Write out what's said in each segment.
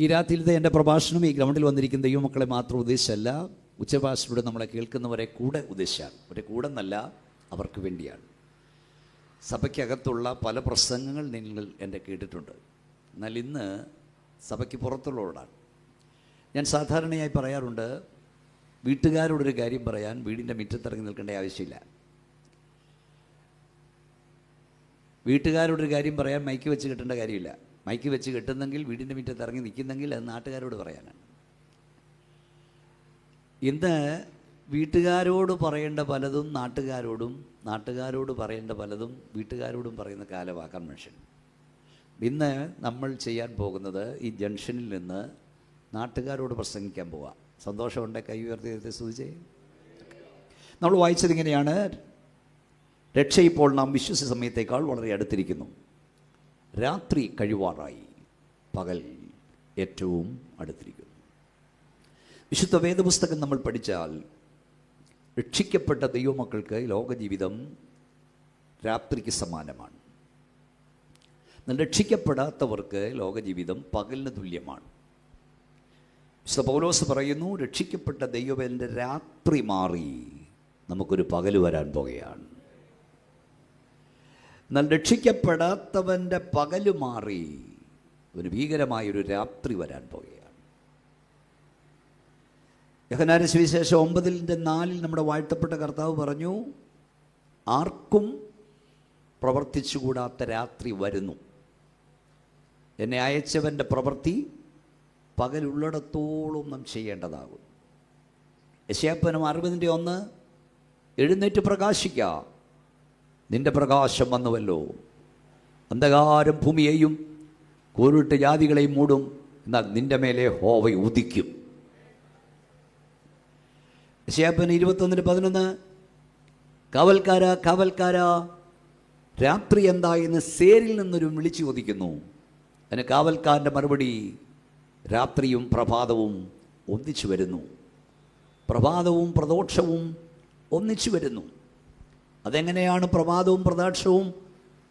ഈ രാത്രിയിലത്തെ എൻ്റെ പ്രഭാഷണം ഈ ഗ്രൗണ്ടിൽ വന്നിരിക്കുന്ന ദൈവമക്കളെ മാത്രം ഉദ്ദേശിച്ചല്ല, ഉച്ചഭാഷയിലൂടെ നമ്മളെ കേൾക്കുന്നവരെ കൂടെ ഉദ്ദേശിച്ചാണ്. അവരെ കൂടെ എന്നല്ല, അവർക്ക് വേണ്ടിയാണ്. സഭയ്ക്കകത്തുള്ള പല പ്രസംഗങ്ങൾ നിങ്ങൾ എൻ്റെ കേട്ടിട്ടുണ്ട്. എന്നാൽ ഇന്ന് സഭയ്ക്ക് പുറത്തുള്ളവരോടാണ്. ഞാൻ സാധാരണയായി പറയാറുണ്ട്, വീട്ടുകാരോടൊരു കാര്യം പറയാൻ വീടിൻ്റെ മുറ്റത്തിറങ്ങി നിൽക്കേണ്ട ആവശ്യമില്ല. വീട്ടുകാരോടൊരു കാര്യം പറയാൻ മൈക്ക് വെച്ച് കിട്ടേണ്ട കാര്യമില്ല. മൈക്ക് വെച്ച് കിട്ടുന്നെങ്കിൽ വീടിൻ്റെ മുറ്റത്ത് ഇറങ്ങി നിൽക്കുന്നെങ്കിൽ അത് നാട്ടുകാരോട് പറയാനാണ്. ഇന്ന് വീട്ടുകാരോട് പറയേണ്ട പലതും നാട്ടുകാരോടും, നാട്ടുകാരോട് പറയേണ്ട പലതും വീട്ടുകാരോടും പറയുന്ന കാലമാക്കാൻ മനുഷ്യൻ. ഇന്ന് നമ്മൾ ചെയ്യാൻ പോകുന്നത് ഈ ജംഗ്ഷനിൽ നിന്ന് നാട്ടുകാരോട് പ്രസംഗിക്കാൻ പോവാം. സന്തോഷമുണ്ട്? കൈ ഉയർത്തി സ്തുതിച്ചേ. നമ്മൾ വായിച്ചതിങ്ങനെയാണ്, രക്ഷ ഇപ്പോൾ നാം വിശ്വസിച്ച സമയത്തേക്കാൾ വളരെ അടുത്തിരിക്കുന്നു. രാത്രി കഴിവാറായി, പകൽ ഏറ്റവും അടുത്തിരിക്കുന്നു. വിശുദ്ധ വേദപുസ്തകം നമ്മൾ പഠിച്ചാൽ രക്ഷിക്കപ്പെട്ട ദൈവമക്കൾക്ക് ലോകജീവിതം രാത്രിക്ക് സമാനമാണ്. എന്നാൽ രക്ഷിക്കപ്പെടാത്തവർക്ക് ലോകജീവിതം പകലിന് തുല്യമാണ്. വിശുദ്ധ പൗലോസ് പറയുന്നു, രക്ഷിക്കപ്പെട്ട ദൈവവേദൻ്റെ രാത്രി മാറി നമുക്കൊരു പകൽ വരാൻ പോകുകയാണ്. എന്നാൽ രക്ഷിക്കപ്പെടാത്തവൻ്റെ പകല് മാറി ഒരു ഭീകരമായൊരു രാത്രി വരാൻ പോകുകയാണ്. യോഹന്നാന്റെ സുവിശേഷം 9:4 നമ്മുടെ വാഴ്ത്തപ്പെട്ട കർത്താവ് പറഞ്ഞു, ആർക്കും പ്രവർത്തിച്ചുകൂടാത്ത രാത്രി വരുന്നു. എന്നെ അയച്ചവൻ്റെ പ്രവൃത്തി പകലുള്ളിടത്തോളം നാം ചെയ്യേണ്ടതാകും. യെശയ്യാ 60:1, എഴുന്നേറ്റ് പ്രകാശിക്ക, നിന്റെ പ്രകാശം വന്നുവല്ലോ. അന്ധകാരം ഭൂമിയെയും കൂരിട്ട് ജാതികളെയും മൂടും, എന്നാൽ നിന്റെ മേലെ യഹോവ ഉദിക്കും. യെശയ്യാ 21:11, കാവൽക്കാര കാവൽക്കാര, രാത്രി എന്തായെന്ന് സേരിൽ നിന്നൊരു വിളിച്ചു ചോദിക്കുന്നു. അതിന് കാവൽക്കാരൻ്റെ മറുപടി, രാത്രിയും പ്രഭാതവും ഒന്നിച്ചു വരുന്നു. പ്രഭാതവും പ്രദോഷവും ഒന്നിച്ചു വരുന്നു. അതെങ്ങനെയാണ് പ്രഭാതവും പ്രദോഷവും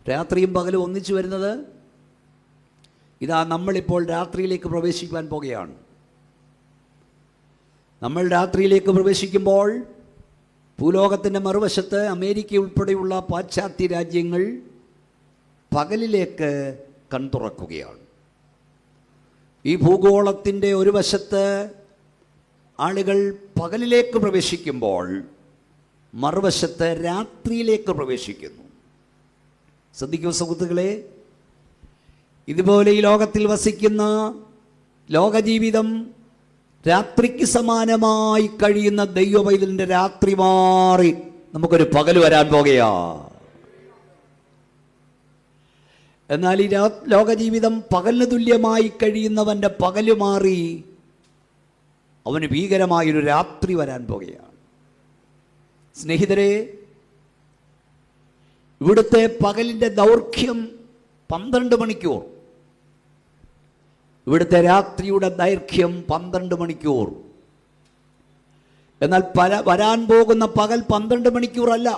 രാത്രിയും പകലും ഒന്നിച്ചു വരുന്നത്? ഇതാ നമ്മളിപ്പോൾ രാത്രിയിലേക്ക് പ്രവേശിക്കുവാൻ പോകുകയാണ്. നമ്മൾ രാത്രിയിലേക്ക് പ്രവേശിക്കുമ്പോൾ ഭൂലോകത്തിൻ്റെ മറുവശത്ത് അമേരിക്ക ഉൾപ്പെടെയുള്ള പാശ്ചാത്യ രാജ്യങ്ങൾ പകലിലേക്ക് കൺതുറക്കുകയാണ്. ഈ ഭൂഗോളത്തിൻ്റെ ഒരു വശത്ത് ആളുകൾ പകലിലേക്ക് പ്രവേശിക്കുമ്പോൾ മറുവശത്ത് രാത്രിയിലേക്ക് പ്രവേശിക്കുന്നു. ശ്രദ്ധിക്കൂ സുഹൃത്തുക്കളെ, ഇതുപോലെ ഈ ലോകത്തിൽ വസിക്കുന്ന ലോകജീവിതം രാത്രിക്ക് സമാനമായി കഴിയുന്ന ദൈവപൈതലിൻ്റെ രാത്രി മാറി നമുക്കൊരു പകൽ വരാൻ പോകുകയാ. എന്നാൽ ഈ ലോകജീവിതം പകലിന് തുല്യമായി കഴിയുന്നവൻ്റെ പകല് മാറി അവന് ഭീകരമായൊരു രാത്രി വരാൻ പോകുകയാണ്. സ്നേഹിതരെ, ഇവിടുത്തെ പകലിൻ്റെ ദൈർഘ്യം 12 മണിക്കൂർ, ഇവിടുത്തെ രാത്രിയുടെ ദൈർഘ്യം 12 മണിക്കൂർ. എന്നാൽ വരാൻ പോകുന്ന പകൽ 12 മണിക്കൂറല്ല,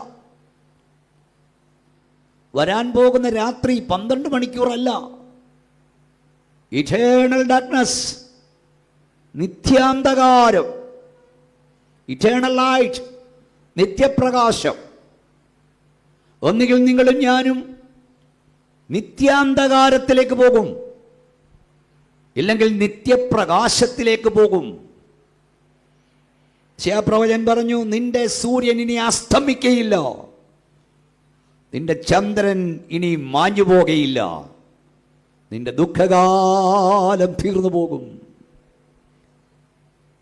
വരാൻ പോകുന്ന രാത്രി 12 മണിക്കൂറല്ല. ഇറ്റേണൽ ഡാർക്ക്നെസ്, നിത്യാന്ധകാരം, ഇറ്റേണൽ ലൈറ്റ്, നിത്യപ്രകാശം. ഒന്നുകിൽ നിങ്ങളും ഞാനും നിത്യാന്ധകാരത്തിലേക്ക് പോകും, ഇല്ലെങ്കിൽ നിത്യപ്രകാശത്തിലേക്ക് പോകും. യെശയ്യാപ്രവചൻ പറഞ്ഞു, നിന്റെ സൂര്യൻ ഇനി അസ്തമിക്കയില്ല, നിന്റെ ചന്ദ്രൻ ഇനി മാഞ്ഞു പോകുകയില്ല, നിന്റെ ദുഃഖകാലം തീർന്നു പോകും.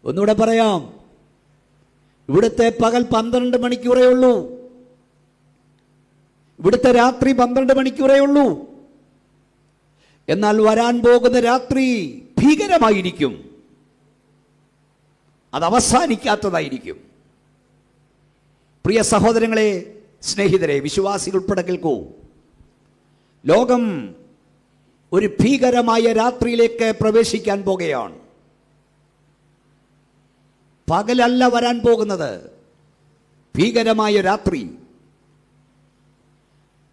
ഒന്നുകൂടെ പറയാം, ഇവിടുത്തെ പകൽ 12 മണിക്കൂറേ ഉള്ളൂ, ഇവിടുത്തെ രാത്രി 12 മണിക്കൂറേ ഉള്ളൂ. എന്നാൽ വരാൻ പോകുന്ന രാത്രി ഭീകരമായിരിക്കും, അത് അവസാനിക്കാത്തതായിരിക്കും. പ്രിയ സഹോദരങ്ങളെ, സ്നേഹിതരെ, വിശ്വാസികൾ ഉൾപ്പെടെ കേൾക്കൂ. ലോകം ഒരു ഭീകരമായ രാത്രിയിലേക്ക് പ്രവേശിക്കാൻ പോകുകയാണ്. പകലല്ല വരാൻ പോകുന്നത്, ഭീകരമായ രാത്രി.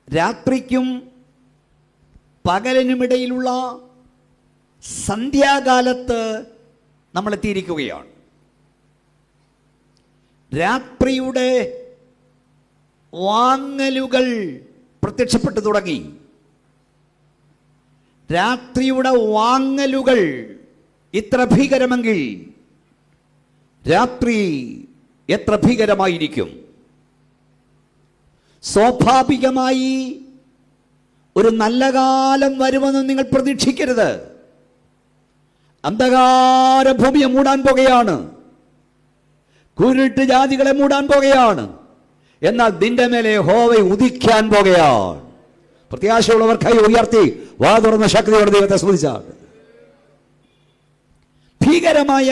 രാത്രിക്കും പകലിനുമിടയിലുള്ള സന്ധ്യാകാലത്ത് നമ്മൾ എത്തിയിരിക്കുകയാണ്. രാത്രിയുടെ വാങ്ങലുകൾ പ്രത്യക്ഷപ്പെട്ടു തുടങ്ങി. രാത്രിയുടെ വാങ്ങലുകൾ ഇത്ര ഭീകരമെങ്കിൽ രാത്രി എത്ര ഭീകരമായിരിക്കും? സ്വാഭാവികമായി ഒരു നല്ല കാലം വരുമെന്ന് നിങ്ങൾ പ്രതീക്ഷിക്കരുത്. അന്ധകാര ഭൂമിയെ മൂടാൻ പോകുകയാണ്. കുരുട്ട് ജാതികളെ മൂടാൻ പോകുകയാണ്. എന്നാൽ നിന്റെ മേലെ യഹോവ ഉദിക്കാൻ പോകുകയാണ്. പ്രത്യാശയുള്ളവർ കൈ ഉയർത്തി വാ തുറന്ന ശക്തിയോടെ ദൈവത്തെ സ്തുതിച്ചാണ്. ഭീകരമായ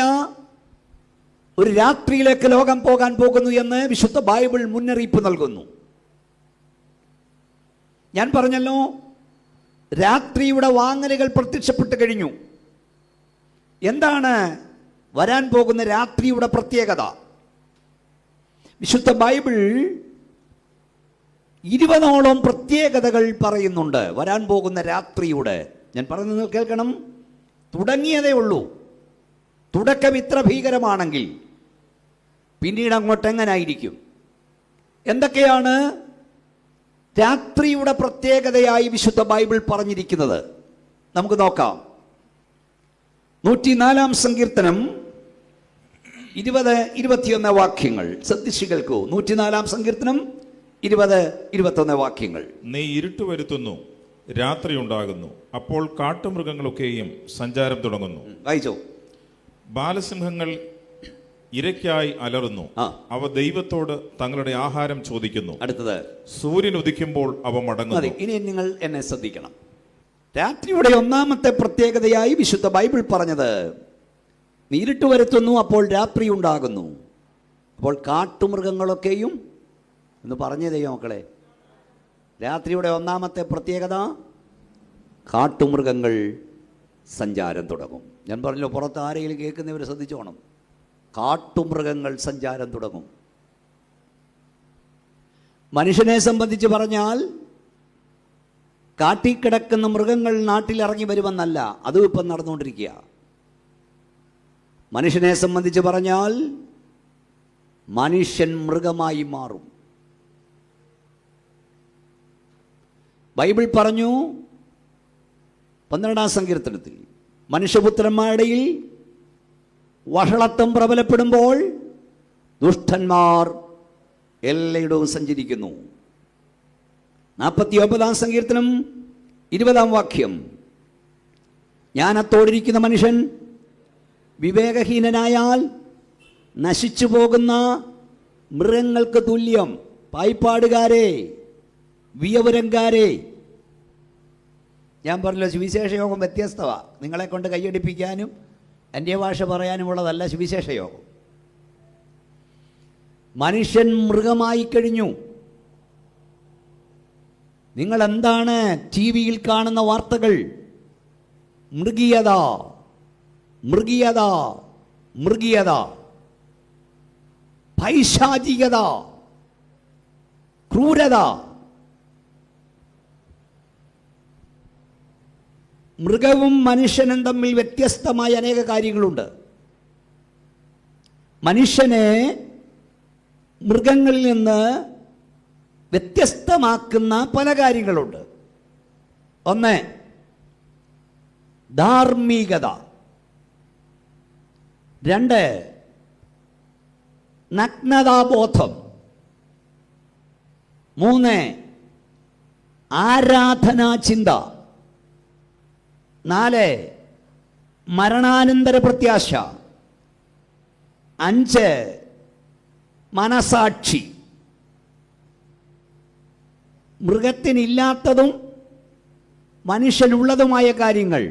ഒരു രാത്രിയിലേക്ക് ലോകം പോകാൻ പോകുന്നു എന്ന് വിശുദ്ധ ബൈബിൾ മുന്നറിയിപ്പ് നൽകുന്നു. ഞാൻ പറഞ്ഞല്ലോ, രാത്രിയുടെ വാങ്ങലുകൾ പ്രത്യക്ഷപ്പെട്ടു കഴിഞ്ഞു. എന്താണ് വരാൻ പോകുന്ന രാത്രിയുടെ പ്രത്യേകത? വിശുദ്ധ ബൈബിൾ 20ഓളം പ്രത്യേകതകൾ പറയുന്നുണ്ട് വരാൻ പോകുന്ന രാത്രിയുടെ. ഞാൻ പറയുന്നത് കേൾക്കണം. തുടങ്ങിയതേ ഉള്ളൂ. തുടക്കം ഇത്ര ഭീകരമാണെങ്കിൽ പിന്നീട് അങ്ങോട്ട് എങ്ങനായിരിക്കും? എന്തൊക്കെയാണ് രാത്രിയുടെ പ്രത്യേകതയായി വിശുദ്ധ ബൈബിൾ പറഞ്ഞിരിക്കുന്നത്? നമുക്ക് നോക്കാം. 104-ാം സങ്കീർത്തനം 20-21 വാക്യങ്ങൾ ശ്രദ്ധിച്ചു കേൾക്കൂ. 104-ാം സങ്കീർത്തനം 20-21 വാക്യങ്ങൾ. നീ ഇരുട്ട് വരുത്തുന്നു, രാത്രി ഉണ്ടാകുന്നു, അപ്പോൾ കാട്ടുമൃഗങ്ങളൊക്കെയും സഞ്ചാരം തുടങ്ങുന്നു. വായിച്ചോ. ബാലസിംഹങ്ങൾ ഇരയ്ക്കായി അലറുന്നു, അവ ദൈവത്തോട് തങ്ങളുടെ ആഹാരം ചോദിക്കുന്നു. അടുത്തത്, സൂര്യൻ ഉദിക്കുമ്പോൾ അവ മടങ്ങുന്നു. ഇനി നിങ്ങൾ എന്നെ ശ്രദ്ധിക്കണം. രാത്രിയുടെ ഒന്നാമത്തെ പ്രത്യേകതയായി വിശുദ്ധ ബൈബിൾ പറഞ്ഞത്, ഇരുട്ട് വരുത്തുന്നു, അപ്പോൾ രാത്രി ഉണ്ടാകുന്നു, അപ്പോൾ കാട്ടുമൃഗങ്ങളൊക്കെയും എന്ന് പറഞ്ഞതേ മക്കളെ. രാത്രിയുടെ ഒന്നാമത്തെ പ്രത്യേകത, കാട്ടുമൃഗങ്ങൾ സഞ്ചാരം തുടങ്ങും. ഞാൻ പറഞ്ഞല്ലോ, പുറത്ത് ആരെങ്കിലും കേൾക്കുന്നവർ ശ്രദ്ധിച്ചോണം. കാട്ടുമൃഗങ്ങൾ സഞ്ചാരം തുടങ്ങും. മനുഷ്യനെ സംബന്ധിച്ച് പറഞ്ഞാൽ കാട്ടിക്കിടക്കുന്ന മൃഗങ്ങൾ നാട്ടിലിറങ്ങി വരുമെന്നല്ല, അതും ഇപ്പം നടന്നുകൊണ്ടിരിക്കുക. മനുഷ്യനെ സംബന്ധിച്ച് പറഞ്ഞാൽ മനുഷ്യൻ മൃഗമായി മാറും. ബൈബിൾ പറഞ്ഞു 12-ാം സങ്കീർത്തനത്തിൽ, മനുഷ്യപുത്രന്മാരുടെ വഷളത്വം പ്രബലപ്പെടുമ്പോൾ ദുഷ്ടന്മാർ എല്ലായിടവും സഞ്ചരിക്കുന്നു. 49-ാം സങ്കീർത്തനം 20-ാം വാക്യം, ജ്ഞാനത്തോടിരിക്കുന്ന മനുഷ്യൻ വിവേകഹീനനായാൽ നശിച്ചു പോകുന്ന മൃഗങ്ങൾക്ക് തുല്യം. പായ്പാടുകാരെ, വിയപുരംകാരെ. ഞാൻ പറഞ്ഞല്ലോ, സുവിശേഷ യോഗം വ്യത്യസ്തമാണ്. നിങ്ങളെ കൊണ്ട് കൈയടിപ്പിക്കാനും അന്യഭാഷ പറയാനുമുള്ളതല്ല സുവിശേഷ യോഗം. മനുഷ്യൻ മൃഗമായി കഴിഞ്ഞു. നിങ്ങൾ എന്താണ് ടി വിയിൽ കാണുന്ന വാർത്തകൾ? മൃഗീയത, മൃഗീയത, മൃഗീയത, പൈശാചികത, ക്രൂരത. മൃഗവും മനുഷ്യനും തമ്മിൽ വ്യത്യസ്തമായ അനേക കാര്യങ്ങളുണ്ട്. മനുഷ്യനെ മൃഗങ്ങളിൽ നിന്ന് വ്യത്യസ്തമാക്കുന്ന പല കാര്യങ്ങളുണ്ട്. ഒന്ന്, ധാർമ്മികത. 2, നഗ്നതാബോധം. 3, ആരാധനാചിന്ത. 4, മരണാനന്തര പ്രത്യാശ. 5, മനസാക്ഷി. മൃഗത്തിനില്ലാത്തതും മനുഷ്യനുള്ളതുമായ കാര്യങ്ങൾ.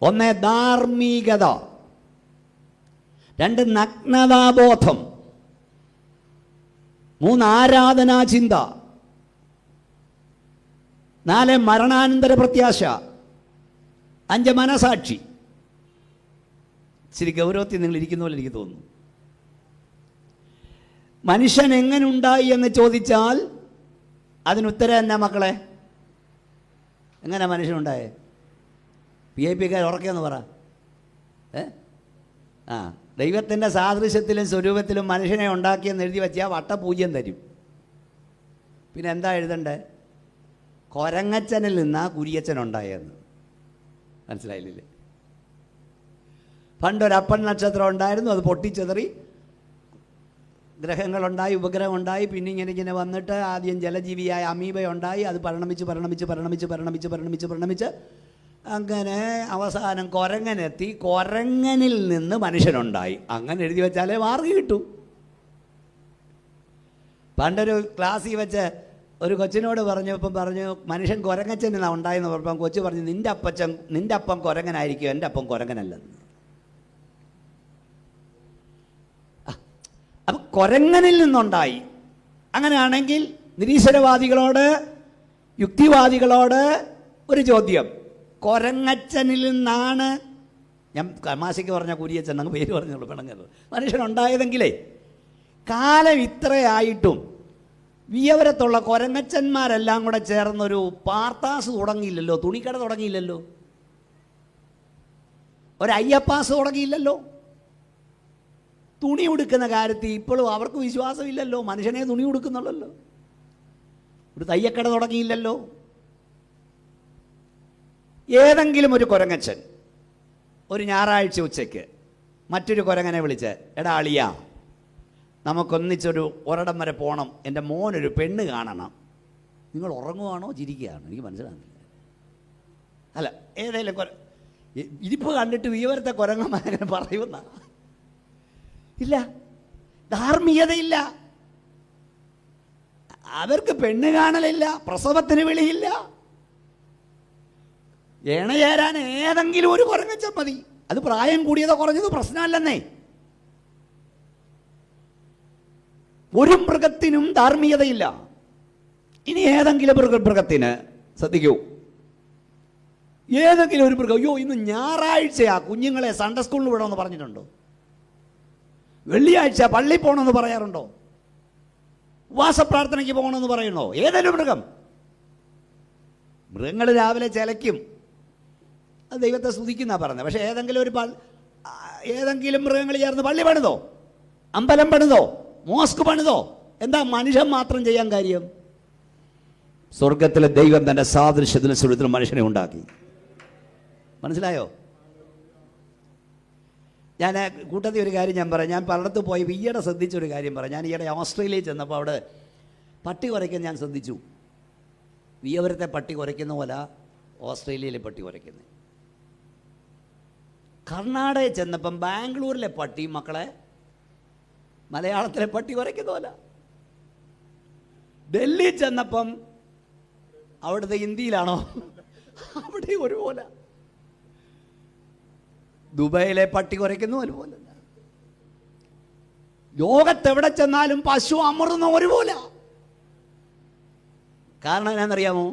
1, ധാർമ്മികത. 2, നഗ്നതാബോധം. 3, ആരാധനാചിന്ത. 4, മരണാനന്തര പ്രത്യാശ. 5, മനസാക്ഷി. ഇച്ചിരി ഗൗരവത്തിൽ നിങ്ങൾ ഇരിക്കുന്ന പോലെ എനിക്ക് തോന്നുന്നു. മനുഷ്യൻ എങ്ങനെ ഉണ്ടായി എന്ന് ചോദിച്ചാൽ അതിനുത്തരം എന്നാ മക്കളെ? എങ്ങനെ മനുഷ്യനുണ്ടായേ? PIPക്കാർ ഉറക്കെന്ന് പറ. ദൈവത്തിൻ്റെ സാദൃശ്യത്തിലും സ്വരൂപത്തിലും മനുഷ്യനെ ഉണ്ടാക്കിയെന്ന് എഴുതി വെച്ചാൽ വട്ടപൂജ്യം തരും. പിന്നെ എന്താ എഴുതണ്ടേ? കൊരങ്ങച്ചനിൽ നിന്നാ കുരിയച്ചൻ ഉണ്ടായെന്ന്. മനസ്സിലായില്ലേ? പണ്ടൊരപ്പൻ നക്ഷത്രം ഉണ്ടായിരുന്നു, അത് പൊട്ടിച്ചെതറി ഗ്രഹങ്ങളുണ്ടായി, ഉപഗ്രഹമുണ്ടായി. പിന്നെ ഇങ്ങനെ വന്നിട്ട് ആദ്യം ജലജീവിയായ അമീബയുണ്ടായി. അത് പരിണമിച്ച് അങ്ങനെ അവസാനം കൊരങ്ങനെത്തി. കൊരങ്ങനിൽ നിന്ന് മനുഷ്യനുണ്ടായി. അങ്ങനെ എഴുതി വെച്ചാലേ മാർക്ക് കിട്ടൂ. പണ്ടൊരു ക്ലാസ്സിൽ വെച്ച് ഒരു കൊച്ചിനോട് പറഞ്ഞു മനുഷ്യൻ കൊരങ്ങച്ചൻ എന്നാ ഉണ്ടായെന്ന് പറഞ്ഞപ്പം കൊച്ചു പറഞ്ഞു, നിന്റെ അപ്പം കൊരങ്ങനായിരിക്കും, എൻ്റെ അപ്പം കൊരങ്ങനല്ലെന്ന്. അപ്പം കൊരങ്ങനിൽ നിന്നുണ്ടായി. അങ്ങനെയാണെങ്കിൽ നിരീശ്വരവാദികളോട്, യുക്തിവാദികളോട് ഒരു ചോദ്യം. കൊരങ്ങച്ചനിൽ നിന്നാണ്, ഞാൻ തമാശയ്ക്ക് പറഞ്ഞ കുരിയച്ചൻ അങ്ങ് പേര് പറഞ്ഞുള്ളൂ, പിണങ്ങരുത്, മനുഷ്യനുണ്ടായതെങ്കിലേ കാലം ഇത്രയായിട്ടും വിയവരത്തുള്ള കൊരങ്ങച്ചന്മാരെല്ലാം കൂടെ ചേർന്നൊരു പാർത്താസ് തുടങ്ങിയില്ലല്ലോ, തുണിക്കട തുടങ്ങിയില്ലല്ലോ, ഒരു അയ്യപ്പാസ് തുടങ്ങിയില്ലല്ലോ. തുണി ഉടുക്കുന്ന കാര്യത്തിൽ ഇപ്പോഴും അവർക്ക് വിശ്വാസമില്ലല്ലോ. മനുഷ്യനെ തുണി ഉടുക്കുന്നുള്ളല്ലോ. ഒരു തയ്യക്കട തുടങ്ങിയില്ലല്ലോ. ഏതെങ്കിലും ഒരു കൊരങ്ങച്ചൻ ഒരു ഞായറാഴ്ച ഉച്ചയ്ക്ക് മറ്റൊരു കൊരങ്ങനെ വിളിച്ച്, എടാ അളിയ, നമുക്കൊന്നിച്ചൊരു ഒരിടം വരെ പോകണം, എൻ്റെ മോനൊരു പെണ്ണ് കാണണം. നിങ്ങൾ ഉറങ്ങുവാണോ ചിരിക്കുകയാണോ? എനിക്ക് മനസ്സിലാകുന്നില്ല. അല്ല, ഏതെങ്കിലും ഇരിപ്പ് കണ്ടിട്ട് വിവരത്തെ കൊരങ്ങന്മാരങ്ങനെ പറയുന്ന ഇല്ല, ധാർമ്മികതയില്ല. അവർക്ക് പെണ്ണ് കാണലില്ല, പ്രസവത്തിന് വിളിയില്ല. എണചേരാൻ ഏതെങ്കിലും ഒരു കൊരങ്ങച്ചൻ മതി. അത് പ്രായം കൂടിയതോ കുറഞ്ഞതോ പ്രശ്നമല്ലെന്നേ. ഒരു മൃഗത്തിനും ധാർമ്മികതയില്ല. ഇനി ഏതെങ്കിലും മൃഗത്തിന് ശ്രദ്ധിക്കൂ, ഏതെങ്കിലും ഒരു മൃഗം, അയ്യോ ഇന്ന് ഞായറാഴ്ചയാ, കുഞ്ഞുങ്ങളെ സൺഡേ സ്കൂളിൽ വിടണമെന്ന് പറഞ്ഞിട്ടുണ്ടോ? വെള്ളിയാഴ്ച പള്ളി പോകണമെന്ന് പറയാറുണ്ടോ? ഉപവാസപ്രാർത്ഥനയ്ക്ക് പോകണമെന്ന് പറയുന്നോ? ഏതെങ്കിലും മൃഗം? മൃഗങ്ങൾ രാവിലെ ചിലയ്ക്കും, അത് ദൈവത്തെ സ്തുതിക്കുന്ന പറഞ്ഞത്. പക്ഷേ ഏതെങ്കിലും മൃഗങ്ങൾ ചേർന്ന് പള്ളി പണിതോ, അമ്പലം പണിതോ, മോസ്ക് പണിതോ? എന്താ മനുഷ്യൻ മാത്രം ചെയ്യാൻ കാര്യം? സ്വർഗത്തിലെ ദൈവം തൻ്റെ സാദൃശ്യത്തിലും സ്വരൂപത്തിലും മനുഷ്യനെ ഉണ്ടാക്കി. മനസ്സിലായോ? ഞാൻ കൂട്ടത്തിൽ ഒരു കാര്യം ഞാൻ പറയാം. ഞാൻ പലയിടത്ത് പോയി ഈയിടെ ശ്രദ്ധിച്ചൊരു കാര്യം പറയാം. ഞാൻ ഈയിടെ ഓസ്ട്രേലിയയിൽ ചെന്നപ്പോൾ അവിടെ പട്ടി കുറയ്ക്കാൻ ഞാൻ ശ്രദ്ധിച്ചു. വിയവരത്തെ പട്ടി കുറയ്ക്കുന്ന പോലെ ഓസ്ട്രേലിയയിലെ പട്ടി കുറയ്ക്കുന്നത്. കർണാടകയിൽ ചെന്നപ്പം ബാംഗ്ലൂരിലെ പട്ടി മക്കളെ മലയാളത്തിലെ പട്ടി കുറയ്ക്കുന്ന പോലെ. ഡൽഹി ചെന്നപ്പം അവിടുത്തെ ഹിന്ദിയിലാണോ അവിടെ ഒരുപോലെ. ദുബൈയിലെ പട്ടി കുറയ്ക്കുന്നു ഒരുപോലെ. ലോകത്തെവിടെ ചെന്നാലും പശു അമർന്ന ഒരുപോലെ. കാരണം എന്നാണെന്നറിയാമോ?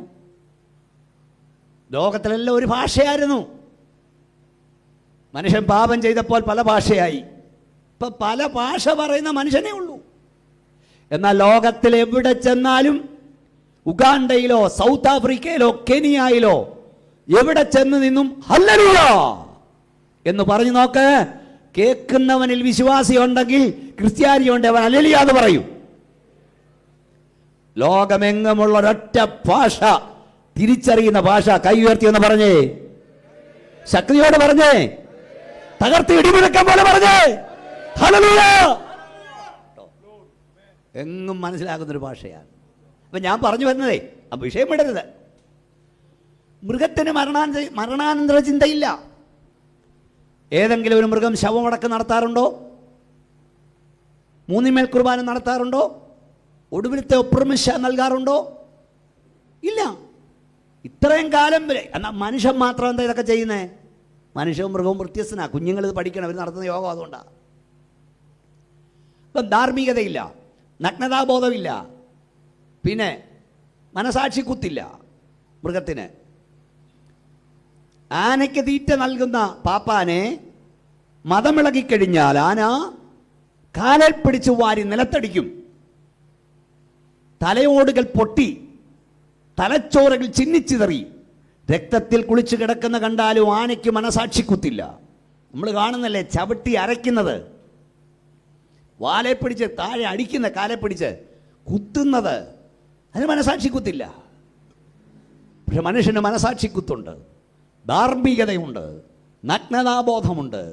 ലോകത്തിലെല്ലാം ഒരു ഭാഷയായിരുന്നു. മനുഷ്യൻ പാപം ചെയ്തപ്പോൾ പല ഭാഷയായി. ഇപ്പൊ പല ഭാഷ പറയുന്ന മനുഷ്യനേ ഉള്ളൂ. എന്നാൽ ലോകത്തിൽ എവിടെ ചെന്നാലും, ഉഗാണ്ടയിലോ സൗത്ത് ആഫ്രിക്കയിലോ കെനിയയിലോ എവിടെ ചെന്ന് നിന്നും ഹല്ലേലൂയ എന്ന് പറഞ്ഞു നോക്ക്. കേൾക്കുന്നവനിൽ വിശ്വാസി ഉണ്ടെങ്കിൽ, ക്രിസ്ത്യാനി ഉണ്ട്, അവൻ ഹല്ലേലൂയ എന്ന് പറയും. ലോകമെങ്ങുമുള്ള ഒരൊറ്റ ഭാഷ, തിരിച്ചറിയുന്ന ഭാഷ, കൈ ഉയർത്തി എന്ന് പറഞ്ഞേ, ശക്തിയോട് പറഞ്ഞേ, തകർത്ത് ഇടിമുഴക്കം പോലെ പറഞ്ഞേ ഹല്ലേലൂയ. എങ്ങും മനസ്സിലാകുന്നൊരു ഭാഷയാണ്. അപ്പൊ ഞാൻ പറഞ്ഞു വരുന്നതേ, ആ വിഷയം വിടരുത്. മൃഗത്തിന് മരണാനന്തര ചിന്തയില്ല. ഏതെങ്കിലും ഒരു മൃഗം ശവമടക്കം നടത്താറുണ്ടോ? മൂന്നിന്മേൽ കുർബാന നടത്താറുണ്ടോ? ഒടുവിലത്തെ ഒപ്രമിശ നൽകാറുണ്ടോ? ഇല്ല. ഇത്രയും കാലം വരെ. എന്നാൽ മനുഷ്യൻ മാത്രം എന്താ ഇതൊക്കെ ചെയ്യുന്നേ? മനുഷ്യവും മൃഗവും വ്യത്യസ്തനാ. കുഞ്ഞുങ്ങൾ ഇത് പഠിക്കണം, അവർ നടത്തുന്ന യോഗം അതുകൊണ്ടാണ്. ഇപ്പം ധാർമ്മികതയില്ല, നഗ്നതാബോധമില്ല, പിന്നെ മനസാക്ഷി കുത്തില്ല മൃഗത്തിന്. ആനയ്ക്ക് തീറ്റ നൽകുന്ന പാപ്പാനെ മതമിളകിക്കഴിഞ്ഞാൽ ആന കാലിൽ പിടിച്ചു വാരി നിലത്തടിക്കും. തലയോടുകൾ പൊട്ടി, തലച്ചോറുകൾ ചിന്നിച്ചിതറി, രക്തത്തിൽ കുളിച്ച് കിടക്കുന്ന കണ്ടാലും ആനയ്ക്ക് മനസാക്ഷി കുത്തില്ല. നമ്മൾ കാണുന്നല്ലേ ചവിട്ടി അരയ്ക്കുന്നത്, വാലെ പിടിച്ച് താഴെ അടിക്കുന്ന, കാലെ പിടിച്ച് കുത്തുന്നത്, അതിന് മനസാക്ഷി കുത്തില്ല. പക്ഷെ മനുഷ്യന് മനസാക്ഷി കുത്തുണ്ട്, ധാർമ്മികതയുണ്ട്, നഗ്നതാബോധമുണ്ട്,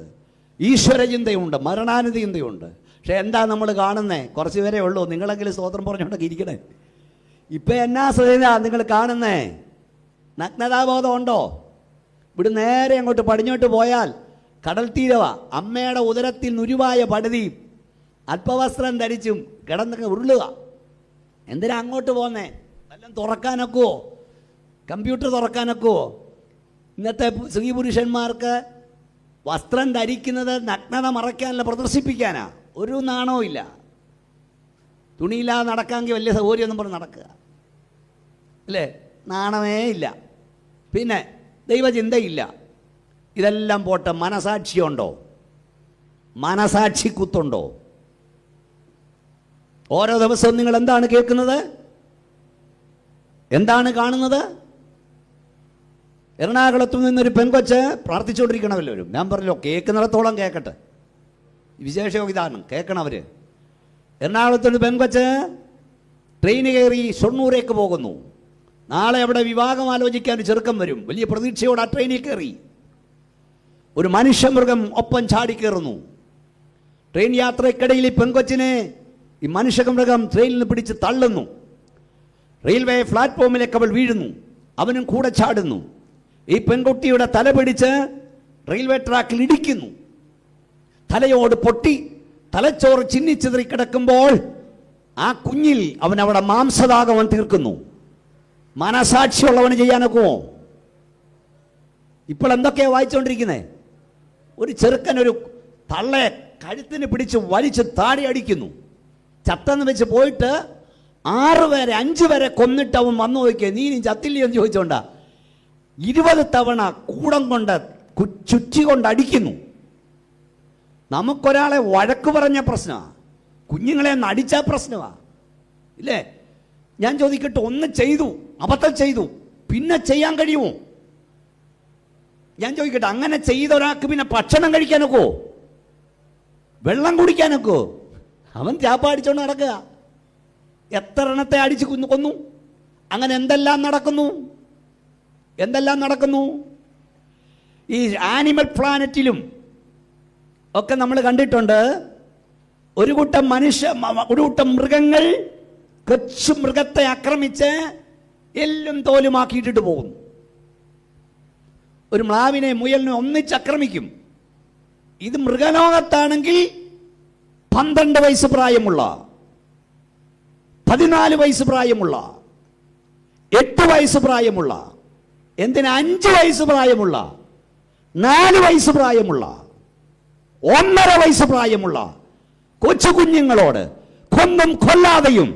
ഈശ്വരചിന്തയുണ്ട്, മരണാനുചിന്തയുണ്ട്. പക്ഷെ എന്താ നമ്മൾ കാണുന്നേ? കുറച്ച് പേരേ ഉള്ളൂ. നിങ്ങളെങ്കിലും സ്തോത്രം പറഞ്ഞുകൊണ്ടൊക്കെ ഇരിക്കണേ. ഇപ്പം എന്നാ ശ്രദ്ധ നിങ്ങൾ കാണുന്നേ? നഗ്നതാബോധം ഉണ്ടോ? ഇവിടെ നേരെ അങ്ങോട്ട് പടിഞ്ഞോട്ട് പോയാൽ കടൽ തീരവാ. അമ്മയുടെ ഉദരത്തിൽ നുരുവായ പടുതി അല്പവസ്ത്രം ധരിച്ചും കിടന്നൊക്കെ ഉരുളുക. എന്തിനാ അങ്ങോട്ട് പോന്നേ? വല്ലതും തുറക്കാനൊക്കുവോ? കമ്പ്യൂട്ടർ തുറക്കാനൊക്കുവോ? ഇന്നത്തെ സ്ത്രീ പുരുഷന്മാർക്ക് വസ്ത്രം ധരിക്കുന്നത് നഗ്നത മറയ്ക്കാനല്ല, പ്രദർശിപ്പിക്കാനാ. ഒരു നാണവും ഇല്ല. തുണിയില്ലാതെ നടക്കാമെങ്കിൽ വലിയ സൗകര്യമൊന്നും പറഞ്ഞ് നടക്കുക അല്ലേ? നാണമേ ഇല്ല. പിന്നെ ദൈവചിന്തയില്ല. ഇതെല്ലാം പോട്ടെ, മനസാക്ഷിയുണ്ടോ? മനസാക്ഷി കുത്തുണ്ടോ? ഓരോ ദിവസവും നിങ്ങൾ എന്താണ് കേൾക്കുന്നത്? എന്താണ് കാണുന്നത്? എറണാകുളത്തു നിന്നൊരു പെൺകൊച്ച് പ്രാർത്ഥിച്ചുകൊണ്ടിരിക്കണമല്ലോ. ഞാൻ പറഞ്ഞല്ലോ, കേൾക്കുന്നിടത്തോളം കേൾക്കട്ടെ. വിശേഷയോഗ്യതാണ്, കേൾക്കണം അവർ. എറണാകുളത്തൊരു പെൺകൊച്ച് ട്രെയിന് കയറി ഷൊർണൂരേക്ക് പോകുന്നു. നാളെ അവിടെ വിവാഹം ആലോചിക്കാൻ ചെറുക്കം വരും. വലിയ പ്രതീക്ഷയോടെ ആ ട്രെയിനിൽ കയറി. ഒരു മനുഷ്യമൃഗം ഒപ്പം ചാടിക്കയറുന്നു. ട്രെയിൻ യാത്രയ്ക്കിടയിൽ ഈ പെൺകൊച്ചിനെ ഈ മനുഷ്യമൃഗം ട്രെയിനിൽ നിന്ന് പിടിച്ച് തള്ളുന്നു. റെയിൽവേ പ്ലാറ്റ്ഫോമിലേക്ക് അവൾ വീഴുന്നു. അവനും കൂടെ ചാടുന്നു. ഈ പെൺകുട്ടിയുടെ തല പിടിച്ച് റെയിൽവേ ട്രാക്കിൽ ഇടിക്കുന്നു. തലയോട് പൊട്ടി തലച്ചോറ് ചിന്നിച്ചിതറി കിടക്കുമ്പോൾ ആ കുഞ്ഞിൽ അവൻ അവിടെ മാംസദാഹം തീർക്കുന്നു. മനസാക്ഷിയുള്ളവന് ചെയ്യാനൊക്കുമോ? ഇപ്പോൾ എന്തൊക്കെയാണ് വായിച്ചുകൊണ്ടിരിക്കുന്നത്? ഒരു ചെറുക്കൻ ഒരു തള്ളയെ കഴുത്തിന് പിടിച്ച് വലിച്ച് താടി അടിക്കുന്നു. ചത്തെന്ന് വെച്ച് പോയിട്ട് 6 പേരെ 5 പേരെ കൊന്നിട്ട് അവൻ വന്നു നോക്കിയ, നീ ചത്തില്ലേ എന്ന് ചോദിച്ചോണ്ടാ 20 തവണ കൂടം കൊണ്ട് ചുറ്റി കൊണ്ട് അടിക്കുന്നു. നമുക്കൊരാളെ വഴക്ക് പറഞ്ഞ പ്രശ്നമാണ്, കുഞ്ഞുങ്ങളെ ഒന്ന് അടിച്ച പ്രശ്നമാണ് ഇല്ലേ? ഞാൻ ചോദിക്കട്ടെ, ഒന്ന് ചെയ്തു, അബദ്ധം ചെയ്തു, പിന്നെ ചെയ്യാൻ കഴിയുമോ? ഞാൻ ചോദിക്കട്ടെ, അങ്ങനെ ചെയ്ത ഒരാൾക്ക് പിന്നെ ഭക്ഷണം കഴിക്കാനൊക്കോ? വെള്ളം കുടിക്കാനൊക്കോ? അവൻ ചാപ്പ അടിച്ചോണ്ട് നടക്കുക. എത്ര എണ്ണത്തെ അടിച്ച് കൊന്നു? അങ്ങനെ എന്തെല്ലാം നടക്കുന്നു? എന്തെല്ലാം നടക്കുന്നു? ഈ ആനിമൽ പ്ലാനറ്റിലും ഒക്കെ നമ്മൾ കണ്ടിട്ടുണ്ട്. ഒരു കൂട്ടം മൃഗങ്ങൾ കൊച്ചു മൃഗത്തെ ആക്രമിച്ച് എല്ലും തോലുമാക്കിയിട്ടിട്ട് പോകുന്നു. ഒരു മ്ലാവിനെ മുയലിനെ ഒന്നിച്ചാക്രമിക്കും. ഇത് മൃഗലോകത്താണെങ്കിൽ 12 വയസ്സ് പ്രായമുള്ള, 14 വയസ്സ് പ്രായമുള്ള, 8 വയസ്സ് പ്രായമുള്ള, എന്തിന് 5 വയസ്സ് പ്രായമുള്ള, 4 വയസ്സ് പ്രായമുള്ള, 1.5 വയസ്സ് പ്രായമുള്ള കൊച്ചു കുഞ്ഞുങ്ങളോട് കൊന്നും കൊല്ലാതെയും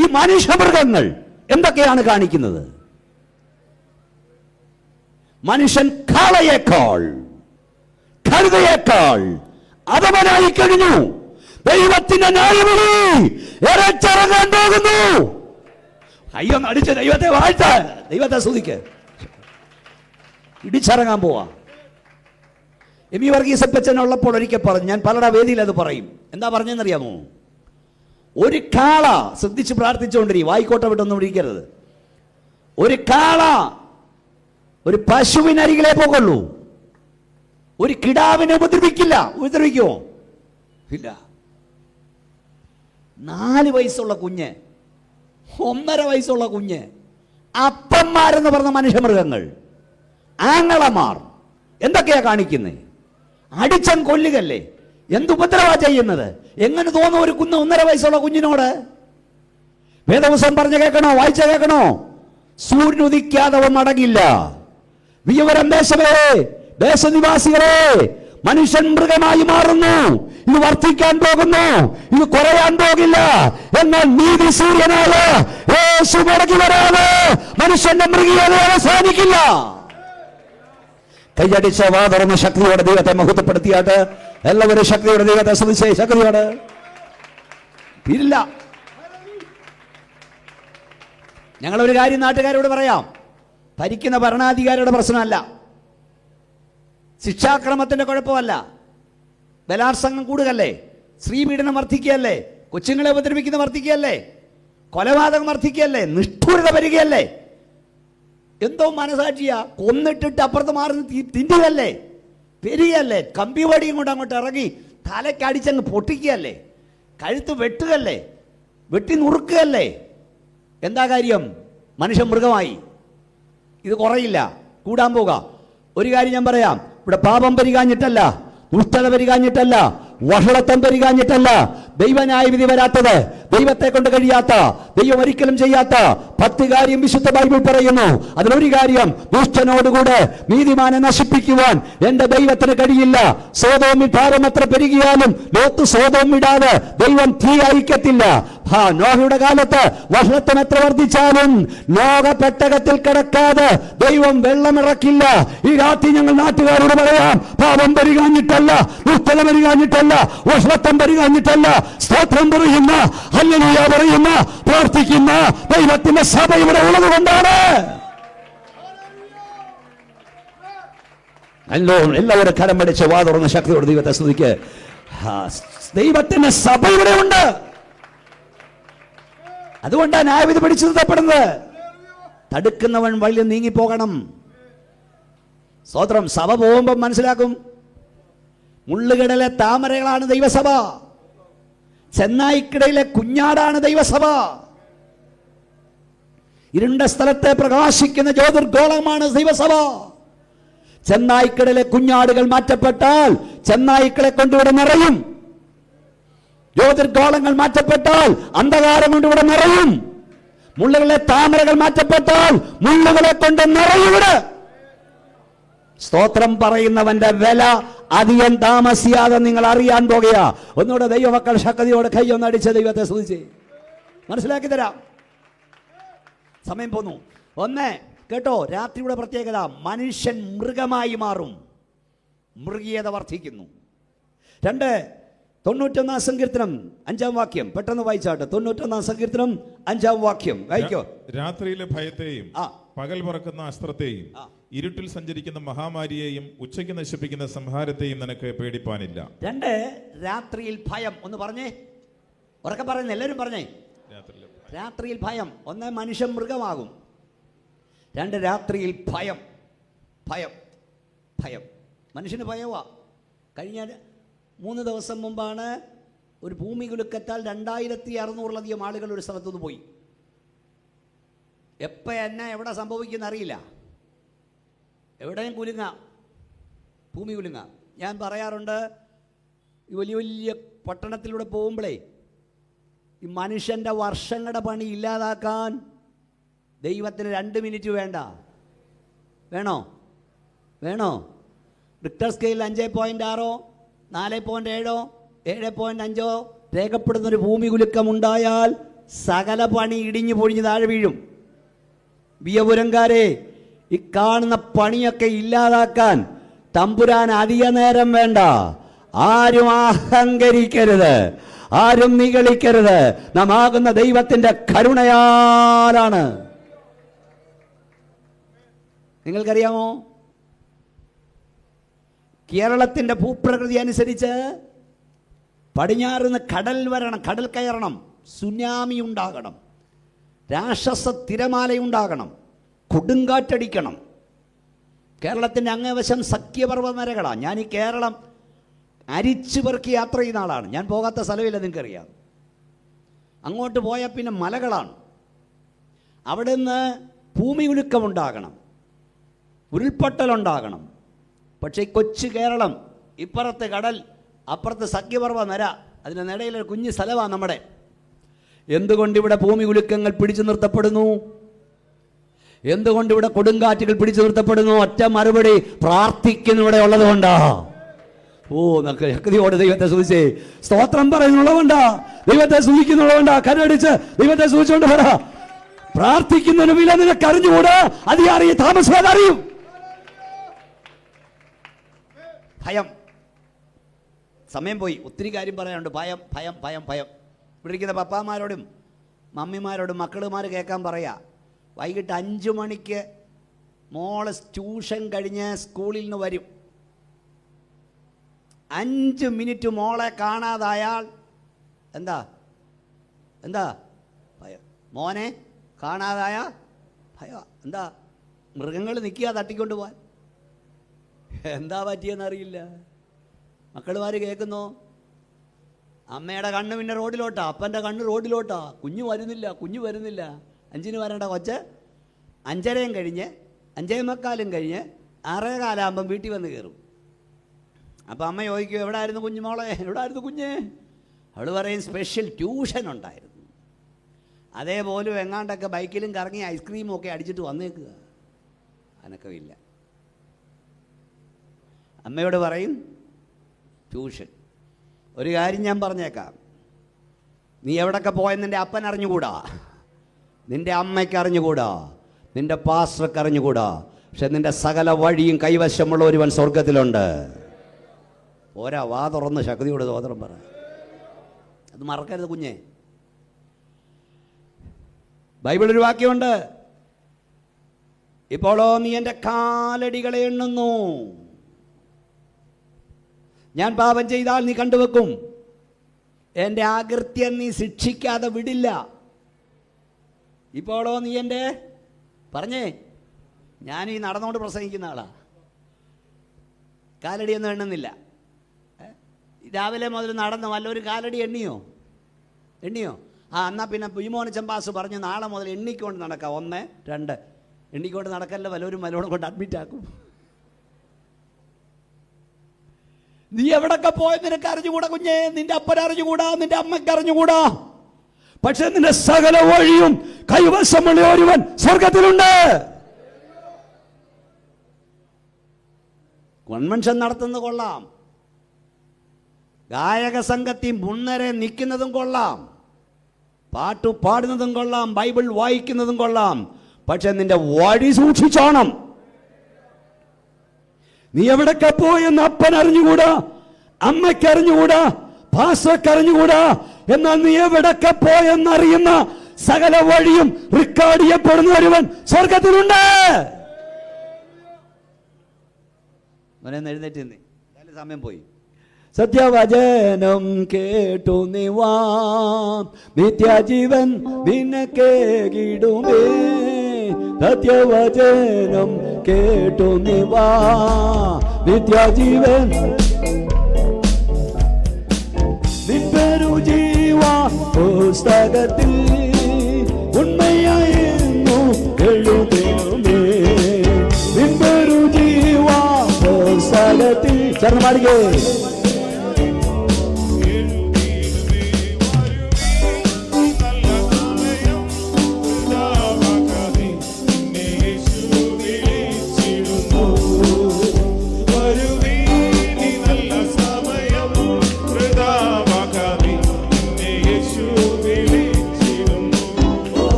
ഈ മനുഷ്യമൃഗങ്ങൾ എന്തൊക്കെയാണ് കാണിക്കുന്നത്? മനുഷ്യൻ കാളയേക്കാൾ കഴുതയേക്കാൾ അധമനായി കഴിഞ്ഞു. ദൈവത്തിന്റെ ന്യായവിധി ഇറച്ചിറങ്ങാൻ പോകുന്നു. അയ്യോ, അടിച്ച് ദൈവത്തെ വാഴ്ത്ത, ദൈവത്തെ സ്തുതിക്ക്. ഇടിച്ചിറങ്ങാൻ പോവാ. എമി വർഗീസപ്പച്ചൻ ഉള്ളപ്പോൾ ഒരിക്കൽ പറഞ്ഞു, ഞാൻ പലരുടെ വേദിയിൽ അത് പറയും. എന്താ പറഞ്ഞെന്നറിയാമോ? ഒരു കാള, ശ്രദ്ധിച്ച് പ്രാർത്ഥിച്ചുകൊണ്ടിരിക്കും, വായിക്കോട്ടെ വിട്ടൊന്നും ഇരിക്കരുത്. ഒരു കാള ഒരു പശുവിനരികിലേ പോകുള്ളൂ, ഒരു കിടാവിനെ ഉപദ്രവിക്കില്ല. ഉപദ്രവിക്കുമോ? ഇല്ല. 4 വയസ്സുള്ള കുഞ്ഞ്, 1.5 വയസ്സുള്ള കുഞ്ഞ്, അപ്പന്മാരെന്ന് പറഞ്ഞ മനുഷ്യമൃഗങ്ങൾ, ആങ്ങളമാർ എന്തൊക്കെയാ കാണിക്കുന്നത്? അടിച്ചൻ കൊല്ലുകല്ലേ, എന്തുപദ്രവാ ചെയ്യുന്നത്? എങ്ങനെ തോന്നുന്നു ഒരു 1.5 വയസ്സുള്ള കുഞ്ഞിനോട്? വേദവസം പറഞ്ഞ കേൾക്കണോ? വായിച്ച കേൾക്കണോ? സൂര്യൻ ഉദിക്കാതെ മടങ്ങില്ല. വിയവരം ദേശമേ, ദേശനിവാസികളെ, മനുഷ്യൻ മൃഗമായി മാറുന്നു. ഇത് വർദ്ധിക്കാൻ പോകുന്നു, ഇത് കുറയാൻ പോകില്ല. എന്നാൽ നീതി സൂര്യനായ യേശു മടങ്ങി വരാതെ മനുഷ്യന്റെ മൃഗീയത അവസാനിക്കില്ല. കൈയടിച്ച വാതറുന്ന ശക്തിയോടെ ദൈവത്തെ മഹത്വപ്പെടുത്തിയാട്ട് എല്ലാവരും ശക്തിയോടെ ദൈവത്തെ ശ്രദ്ധിച്ചേ. ശക്തിയോടെ ഇല്ല. ഞങ്ങളൊരു കാര്യം നാട്ടുകാരോട് പറയാം. ഭരിക്കുന്ന ഭരണാധികാരിയുടെ പ്രശ്നമല്ല, ശിക്ഷാക്രമത്തിൻ്റെ കുഴപ്പമല്ല, ബലാത്സംഗം കൂടുകയല്ലേ, സ്ത്രീപീഡനം വർദ്ധിക്കുകയല്ലേ, കൊച്ചുങ്ങളെ ഉപദ്രവിക്കുന്ന വർദ്ധിക്കുകയല്ലേ, കൊലപാതകം വർദ്ധിക്കുകയല്ലേ, നിഷ്ഠൂരത വരികയല്ലേ, എന്തോ മനസാക്ഷിയാ, കൊന്നിട്ടിട്ട് അപ്പുറത്ത് മാറി തിന്നുകയല്ലേ, പെരുകയല്ലേ, കമ്പി വടിയും കൊണ്ട് അങ്ങോട്ട് ഇറങ്ങി തലക്കടിച്ചങ്ങ് പൊട്ടിക്കുകയല്ലേ, കഴുത്ത് വെട്ടുകയല്ലേ, വെട്ടി നുറുക്കുകയല്ലേ. എന്താ കാര്യം? മനുഷ്യൻ മൃഗമായി. ഇത് കുറയില്ല, കൂടാൻ പോകാം. ഒരു കാര്യം ഞാൻ പറയാം, ഇവിടെ പാപം പരികാഞ്ഞിട്ടല്ല, ദുഷ്ടത പരികാഞ്ഞിട്ടല്ല, വഷളത്വം പരികാഞ്ഞിട്ടല്ല, ദൈവന്യായവിധി വരാത്തത്, ദൈവത്തെ കൊണ്ട് കഴിയാത്ത, ദൈവം ഒരിക്കലും ചെയ്യാത്ത 10 കാര്യം വിശുദ്ധ ബൈബിൾ പറയുന്നു. അതിലൊരു കാര്യം, ദുഷ്ടനോടുകൂടെ നീതിമാനെ നശിപ്പിക്കുവാൻ എന്റെ ദൈവത്തിന് കഴിയില്ല. സോദോമിൽ ഭാരം എത്ര പെരുകിയാലും ലോത്ത് സോദോം വിടാതെ ദൈവം തീ അയക്കത്തില്ല. നോഹയുടെ കാലത്ത് വഷളത്വം എത്ര വർദ്ധിച്ചാലും ലോക പെട്ടകത്തിൽ കിടക്കാതെ ദൈവം വെള്ളമിറക്കില്ല. ഈ രാത്രി ഞങ്ങൾ നാട്ടുകാരോട് പറയാം, പാപം പരികാഞ്ഞിട്ടല്ല, ദുഷ്ടത പരികാഞ്ഞിട്ടല്ല, വഷളത്വം പരികാഞ്ഞിട്ടല്ല, സ്തോത്രം പറയുന്ന, ഹല്ലേലൂയ പറയുന്ന, പ്രാർത്ഥിക്കുന്ന ദൈവത്തിന്റെ സഭ ഇവിടെ ഉള്ളത് കൊണ്ടാണ്. എല്ലാവരും കരം പിടിച്ച് വാ തുറന്ന് ശക്തിയോട് ദൈവത്തെ സ്തുതിക്ക്. ദൈവത്തിന്റെ സഭ ഇവിടെ ഉണ്ട്. അതുകൊണ്ടാണ് ന്യായവിധി പിടിച്ചു നിർത്തപ്പെടുന്നത്. തടുക്കുന്നവൻ വഴി നീങ്ങിപ്പോകണം. സ്തോത്രം. സഭ പോകുമ്പോൾ മനസ്സിലാക്കും, മുള്ളുകടലെ താമരകളാണ് ദൈവസഭ, ചെന്നായിക്കിടയിലെ കുഞ്ഞാടാണ് ദൈവസഭ, ഇരുണ്ട സ്ഥലത്തെ പ്രകാശിക്കുന്ന ജ്യോതിർഗോളമാണ് ദൈവസഭ. ചെന്നായിക്കിടയിലെ കുഞ്ഞാടുകൾ മാറ്റപ്പെട്ടാൽ ചെന്നായിക്കളെ കൊണ്ടിവിടെ നിറയും. ജ്യോതിർഗോളങ്ങൾ മാറ്റപ്പെട്ടാൽ അന്ധകാരം കൊണ്ട് ഇവിടെ നിറയും. മുള്ളുകളിലെ താമരകൾ മാറ്റപ്പെട്ടാൽ മുള്ളുകളെ കൊണ്ട് നിറയും ഇവിടെ. സ്തോത്രം പറയുന്നവന്റെ വില അധികം താമസിയാതെ നിങ്ങൾ അറിയാൻ പോകുക. ഒന്നുകൂടെ ദൈവമക്കൾ ശക്തിയോടെ കൈയൊന്നടിച്ച് ദൈവത്തെ സ്തുതിച്ച് മനസ്സിലാക്കി തരാം. സമയം പോന്നു. ഒന്ന് കേട്ടോ, രാത്രിയുടെ പ്രത്യേകത, മനുഷ്യൻ മൃഗമായി മാറും, മൃഗീയത വർദ്ധിക്കുന്നു. 2, 91 സങ്കീർത്തനം 5-ാം വാക്യം പെട്ടെന്ന് വായിച്ചാട്ടെ. 91 സങ്കീർത്തനം 5-ാം വാക്യം വായിക്കോ. രാത്രിയിലെ ഭയത്തെയും പകൽ പറക്കുന്ന അസ്ത്രത്തെയും ഇരുട്ടിൽ സഞ്ചരിക്കുന്ന മഹാമാരിയെയും ഉച്ചയ്ക്ക് നശിപ്പിക്കുന്ന സംഹാരത്തെയും നിനക്ക് പേടിപ്പാനില്ല. 2, രാത്രിയിൽ ഭയം. ഒന്ന് പറഞ്ഞേ, ഉറക്കെ പറയുന്ന എല്ലാവരും പറഞ്ഞേ. രാത്രിയിൽ ഭയം. 1, മനുഷ്യൻ മൃഗമാകും. 2, രാത്രിയിൽ ഭയം. ഭയം ഭയം മനുഷ്യന് ഭയവാ. കഴിഞ്ഞ 3 ദിവസം മുമ്പാണ് ഒരു ഭൂമി കുലുക്കത്താൽ 2600-ലധികം ആളുകൾ ഒരു സ്ഥലത്തുനിന്ന് പോയി. എപ്പോൾ എന്നെ എവിടെ സംഭവിക്കുന്ന അറിയില്ല. എവിടെയും കുലുങ്ങ, ഭൂമി കുലുങ്ങ. ഞാൻ പറയാറുണ്ട്, ഈ വലിയ വലിയ പട്ടണത്തിലൂടെ പോകുമ്പോഴേ ഈ മനുഷ്യൻ്റെ വർഷങ്ങളുടെ പണി ഇല്ലാതാക്കാൻ ദൈവത്തിന് 2 മിനിറ്റ് വേണ്ട. വേണോ? വേണോ? റിക്ടർ സ്കെയിൽ 5.6, 4.7, 7.5 രേഖപ്പെടുന്നൊരു ഭൂമി കുലുക്കമുണ്ടായാൽ സകല പണി ഇടിഞ്ഞു പൊഴിഞ്ഞ് താഴെ വീഴും. വിയപുരംകാരെ, ഈ കാണുന്ന പണിയൊക്കെ ഇല്ലാതാക്കാൻ തമ്പുരാൻ അധിക നേരം വേണ്ട. ആരും അഹങ്കരിക്കരുത്, ആരും നിഗളിക്കരുത്. നാം ആകുന്ന ദൈവത്തിന്റെ കരുണയാലാണ്. നിങ്ങൾക്കറിയാമോ, കേരളത്തിൻ്റെ ഭൂപ്രകൃതി അനുസരിച്ച് പടിഞ്ഞാറുനിന്ന് കടൽ വരണം, കടൽ കയറണം, സുനാമി ഉണ്ടാകണം, രാക്ഷസ തിരമാലയുണ്ടാകണം, കൊടുങ്കാറ്റടിക്കണം. കേരളത്തിൻ്റെ അങ്ങേവശം സഖ്യപർവ്വതനിരകളാണ്. ഞാൻ ഈ കേരളം അരിച്ചു പെറുക്കി യാത്ര ചെയ്യുന്ന ആളാണ്. ഞാൻ പോകാത്ത സ്ഥലമില്ല, നിങ്ങൾക്കറിയാം. അങ്ങോട്ട് പോയാൽ പിന്നെ മലകളാണ്. അവിടെ നിന്ന് ഭൂമി കുലുക്കമുണ്ടാകണം, ഉരുൾപൊട്ടലുണ്ടാകണം. പക്ഷേ ഈ കൊച്ചു കേരളം, ഇപ്പുറത്ത് കടൽ, അപ്പുറത്ത് സഖ്യപർവ്വ നിര, അതിനിടയിലൊരു കുഞ്ഞു സ്ഥലമാണ് നമ്മുടെ. എന്തുകൊണ്ടിവിടെ ഭൂമി കുലുക്കങ്ങൾ പിടിച്ചു നിർത്തപ്പെടുന്നു? എന്തുകൊണ്ടിവിടെ കൊടുങ്കാറ്റുകൾ പിടിച്ചു നിർത്തപ്പെടുന്നു? ഒറ്റ മറുപടി, പ്രാർത്ഥിക്കുന്നിവിടെ ഉള്ളത് കൊണ്ടാ. ഓ, ശക്തിയോടെ ദൈവത്തെ സൂചിച്ചേ, സ്തോത്രം പറയുന്നുള്ളതുകൊണ്ടാ, ദൈവത്തെ സൂചിക്കുന്നുള്ളതുകൊണ്ടാ. കരടിച്ച് ദൈവത്തെ സൂചിച്ചുകൊണ്ട് പറ, പ്രാർത്ഥിക്കുന്നതിന് വില നിനക്ക് അറിഞ്ഞുകൂടാ, അധികാരി താമസിയാതെ അറിയും. ഭയം. സമയം പോയി, ഒത്തിരി കാര്യം പറയാനുണ്ട്. ഭയം ഭയം ഭയം ഭയം. ഇവിടെ ഇരിക്കുന്ന പപ്പാമാരോടും മമ്മിമാരോടും മക്കളുമാർ കേൾക്കാൻ പറയാ, വൈകിട്ട് 5 മണിക്ക് മോള് ട്യൂഷൻ കഴിഞ്ഞ് സ്കൂളിൽ നിന്ന് വരും. 5 മിനിറ്റ് മോളെ കാണാതായാൽ എന്താ ഭയം. മോനെ കാണാതായ ഭയം. എന്താ? മൃഗങ്ങൾ നിൽക്കുക തട്ടിക്കൊണ്ട് പോവാൻ. എന്താ പറ്റിയെന്നറിയില്ല. മക്കളുമാർ കേൾക്കുന്നു. അമ്മയുടെ കണ്ണ് പിന്നെ റോഡിലോട്ടാ, അപ്പൻ്റെ കണ്ണ് റോഡിലോട്ടാ. കുഞ്ഞു വരുന്നില്ല. 5-ന് വരേണ്ട കൊച്ച് 5:30 കഴിഞ്ഞ് 5:45 കഴിഞ്ഞ് 6:15 വീട്ടിൽ വന്ന് കയറും. അപ്പോൾ അമ്മ ചോദിക്കും, എവിടായിരുന്നു കുഞ്ഞുമോളെ, എവിടായിരുന്നു കുഞ്ഞ്? അവൾ പറയും, സ്പെഷ്യൽ ട്യൂഷൻ ഉണ്ടായിരുന്നു. അതേപോലും എങ്ങാണ്ടൊക്കെ ബൈക്കിലും കറങ്ങി ഐസ്ക്രീമും ഒക്കെ അടിച്ചിട്ട് വന്നേക്കുക. അനക്കമില്ല. അമ്മയോട് പറയും ട്യൂഷൻ. ഒരു കാര്യം ഞാൻ പറഞ്ഞേക്കാം, നീ എവിടൊക്കെ പോയെന്ന് നിൻ്റെ അപ്പൻ അറിഞ്ഞുകൂടാ, നിൻ്റെ അമ്മയ്ക്ക് അറിഞ്ഞുകൂടാ, നിൻ്റെ പാസ്റ്റർക്ക് അറിഞ്ഞുകൂടാ. പക്ഷെ നിൻ്റെ സകല വഴിയും കൈവശമുള്ള ഒരുവൻ സ്വർഗത്തിലുണ്ട്. ഓരാ വാ തുറന്ന് ശക്തിയോട് സ്തോത്രം പറ. അത് മറക്കരുത് കുഞ്ഞെ. ബൈബിളൊരു വാക്യമുണ്ട്, ഇപ്പോഴോ നീ എൻ്റെ കാലടികളെ എണ്ണുന്നു. ഞാൻ പാപം ചെയ്താൽ നീ കണ്ടുവെക്കും, എൻ്റെ അകൃത്യം നീ ശിക്ഷിക്കാതെ വിടില്ല. ഇപ്പോഴോ നീ എൻ്റെ പറഞ്ഞേ, ഞാൻ ഈ നടന്നുകൊണ്ട് പ്രസംഗിക്കുന്ന ആളാ, കാലടിയൊന്നും എണ്ണുന്നില്ല. രാവിലെ മുതൽ നടന്ന് വല്ലൊരു കാലടി എണ്ണിയോ? എന്നാൽ പിന്നെ പുയ്മോൻ ചമ്പാസ് പറഞ്ഞു, നാളെ മുതൽ എണ്ണിക്കൊണ്ട് നടക്കാം. 1, 2 എണ്ണിക്കൊണ്ട് നടക്കല്ല, വല്ലവരും വല്ലോണം കൊണ്ട് അഡ്മിറ്റ് ആക്കും. നീ എവിടൊക്കെ പോയത് നിനക്ക് അറിഞ്ഞുകൂടാ കുഞ്ഞെ, നിന്റെ അപ്പൻ അറിഞ്ഞുകൂടാ, നിന്റെ അമ്മയ്ക്ക് അറിഞ്ഞുകൂടാ. പക്ഷെ നിന്റെ സകല വഴിയും കൈവശമുള്ള ഒരുവൻ സ്വർഗത്തിലുണ്ട്. കൺവെൻഷൻ നടത്തുന്നത് കൊള്ളാം, ഗായക സംഘത്തിൽ മുന്നരെ നിൽക്കുന്നതും കൊള്ളാം, പാട്ടു പാടുന്നതും കൊള്ളാം, ബൈബിൾ വായിക്കുന്നതും കൊള്ളാം. പക്ഷെ നിന്റെ വഴി സൂക്ഷിച്ചോണം. നീ എവിടൊക്കെ പോയെന്ന് അപ്പൻ അറിഞ്ഞുകൂടാ, അമ്മയ്ക്ക് അറിഞ്ഞുകൂടാ, പാസ്റ്റർക്ക് അറിഞ്ഞുകൂടാ. എന്നാൽ നീ എവിടൊക്കെ പോയെന്നറിയുന്ന സകല വഴിയും റെക്കോർഡ് ചെയ്യപ്പെടുന്ന ഒരുവൻ സ്വർഗത്തിലുണ്ട്. എഴുന്നേറ്റ് സമയം പോയി. സത്യവചനം കേട്ടു നിവാ, നിത്യജീവൻ നിനക്കേകിടുമേ. സത്യവചനം കേട്ടു നിവാ, നിത്യജീവൻ നിൻപെരു ജീവ പുസ്തകത്തിൽ ഉണ്മയായിരുന്നു എഴുതുമേ. നിൻപെരു ജീവ പുസ്തകത്തിൽ ചേർന്ന് പാടിക്കേ.